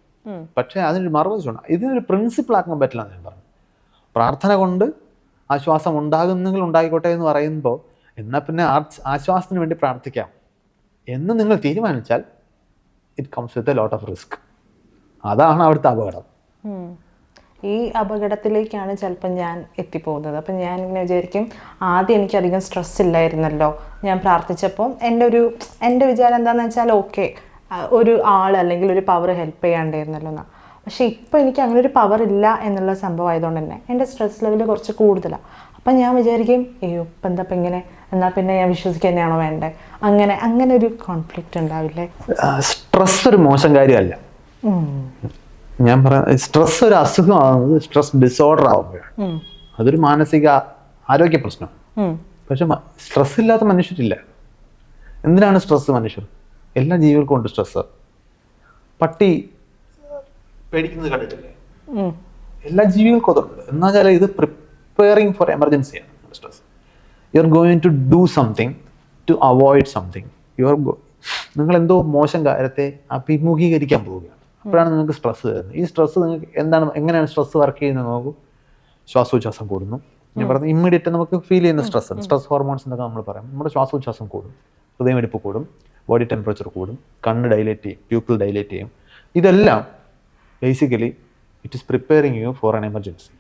പക്ഷേ അതിനൊരു മറുവശമുണ്ട്. ഇതിനൊരു പ്രിൻസിപ്പിൾ ആക്കാൻ പറ്റില്ല എന്ന് ഞാൻ പറഞ്ഞു. പ്രാർത്ഥന കൊണ്ട് ആശ്വാസം ഉണ്ടാകുന്നെങ്കിൽ ഉണ്ടായിക്കോട്ടെ എന്ന് പറയുമ്പോൾ, എന്നാൽ പിന്നെ ആശ്വാസത്തിന് വേണ്ടി പ്രാർത്ഥിക്കാം എന്ന് നിങ്ങൾ തീരുമാനിച്ചാൽ it comes with a lot of risk. അതാണ് അവിടുത്തെ അപകടം. ഈ അപകടത്തിലേക്കാണ് ചിലപ്പോൾ ഞാൻ എത്തിപ്പോകുന്നത്. അപ്പം ഞാൻ ഇങ്ങനെ വിചാരിക്കും, ആദ്യം എനിക്കധികം സ്ട്രെസ് ഇല്ലായിരുന്നല്ലോ, ഞാൻ പ്രാർത്ഥിച്ചപ്പം എൻ്റെ വിചാരം എന്താണെന്ന് വെച്ചാൽ ഓക്കെ ഒരു ആൾ അല്ലെങ്കിൽ ഒരു പവർ ഹെൽപ്പ് ചെയ്യാണ്ടായിരുന്നല്ലോ എന്നാണ്. പക്ഷേ ഇപ്പോൾ എനിക്ക് അങ്ങനെ ഒരു പവർ ഇല്ല എന്നുള്ള സംഭവം ആയതുകൊണ്ട് തന്നെ എൻ്റെ സ്ട്രെസ് ലെവൽ കുറച്ച് കൂടുതലാണ്. അപ്പം ഞാൻ വിചാരിക്കും, അയ്യോ ഇപ്പം എന്താ ഇപ്പം ഇങ്ങനെ, എന്നാൽ പിന്നെ ഞാൻ വിശ്വസിക്കുക തന്നെയാണോ വേണ്ടേ? അങ്ങനെ ഒരു കോൺഫ്ലിക്റ്റ് ഉണ്ടാവില്ലേ? സ്ട്രെസ് ഒരു മോശം കാര്യമല്ല. ഞാൻ പറയാം, സ്ട്രെസ് ഒരു അസുഖമാകുന്നത് സ്ട്രെസ് ഡിസോർഡർ ആവുമ്പോഴാണ്. അതൊരു മാനസിക ആരോഗ്യ പ്രശ്നം. പക്ഷെ സ്ട്രെസ് ഇല്ലാത്ത മനുഷ്യരില്ല. എന്തിനാണ് സ്ട്രെസ്? മനുഷ്യർ എല്ലാ ജീവികൾക്കും ഉണ്ട് സ്ട്രെസ്. പട്ടി പേടിക്കുന്നത് കണ്ടിട്ടില്ലേ? എല്ലാ ജീവികൾക്കും അതുണ്ട്. എന്നുവെച്ചാൽ ഇത് പ്രിപ്പയറിങ് ഫോർ എമർജൻസിയാണ് stress. You are going to do something to avoid something. നിങ്ങൾ എന്തോ മോശം കാര്യത്തെ അഭിമുഖീകരിക്കാൻ പോവുകയാണ്. അപ്പോഴാണ് നിങ്ങൾക്ക് സ്ട്രെസ് വരുന്നത്. ഈ സ്ട്രെസ് നിങ്ങൾക്ക് എങ്ങനെയാണ് സ്ട്രെസ് വർക്ക് ചെയ്യുന്നത് നോക്കൂ. ശ്വാസോച്ഛ്വാസം കൂടുന്നു. ഞാൻ പറഞ്ഞത് ഇമ്മീഡിയറ്റ് നമുക്ക് ഫീൽ ചെയ്യുന്ന സ്ട്രെസ് ഹോർമോൺസ് എന്നൊക്കെ നമ്മൾ പറയും. നമ്മുടെ ശ്വാസോച്ഛ്വാസം കൂടും, ഹൃദയമിടിപ്പ് കൂടും, ബോഡി ടെമ്പറേച്ചർ കൂടും, കണ്ണ് ഡൈലേറ്റ് ചെയ്യും, പ്യൂപ്പിൾ ഡൈലേറ്റ് ചെയ്യും. ഇതെല്ലാം basically it is preparing you for an emergency.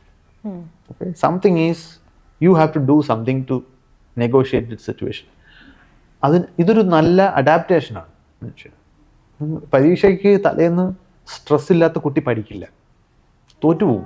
Okay, something is you have to do something to negotiate this situation. ഇതൊരു നല്ല അഡാപ്റ്റേഷനാണ് മനുഷ്യന്. പരീക്ഷയ്ക്ക് തലേന്ന് സ്ട്രെസ് ഇല്ലാത്ത കുട്ടി പഠിക്കില്ല, തോറ്റുപോകും.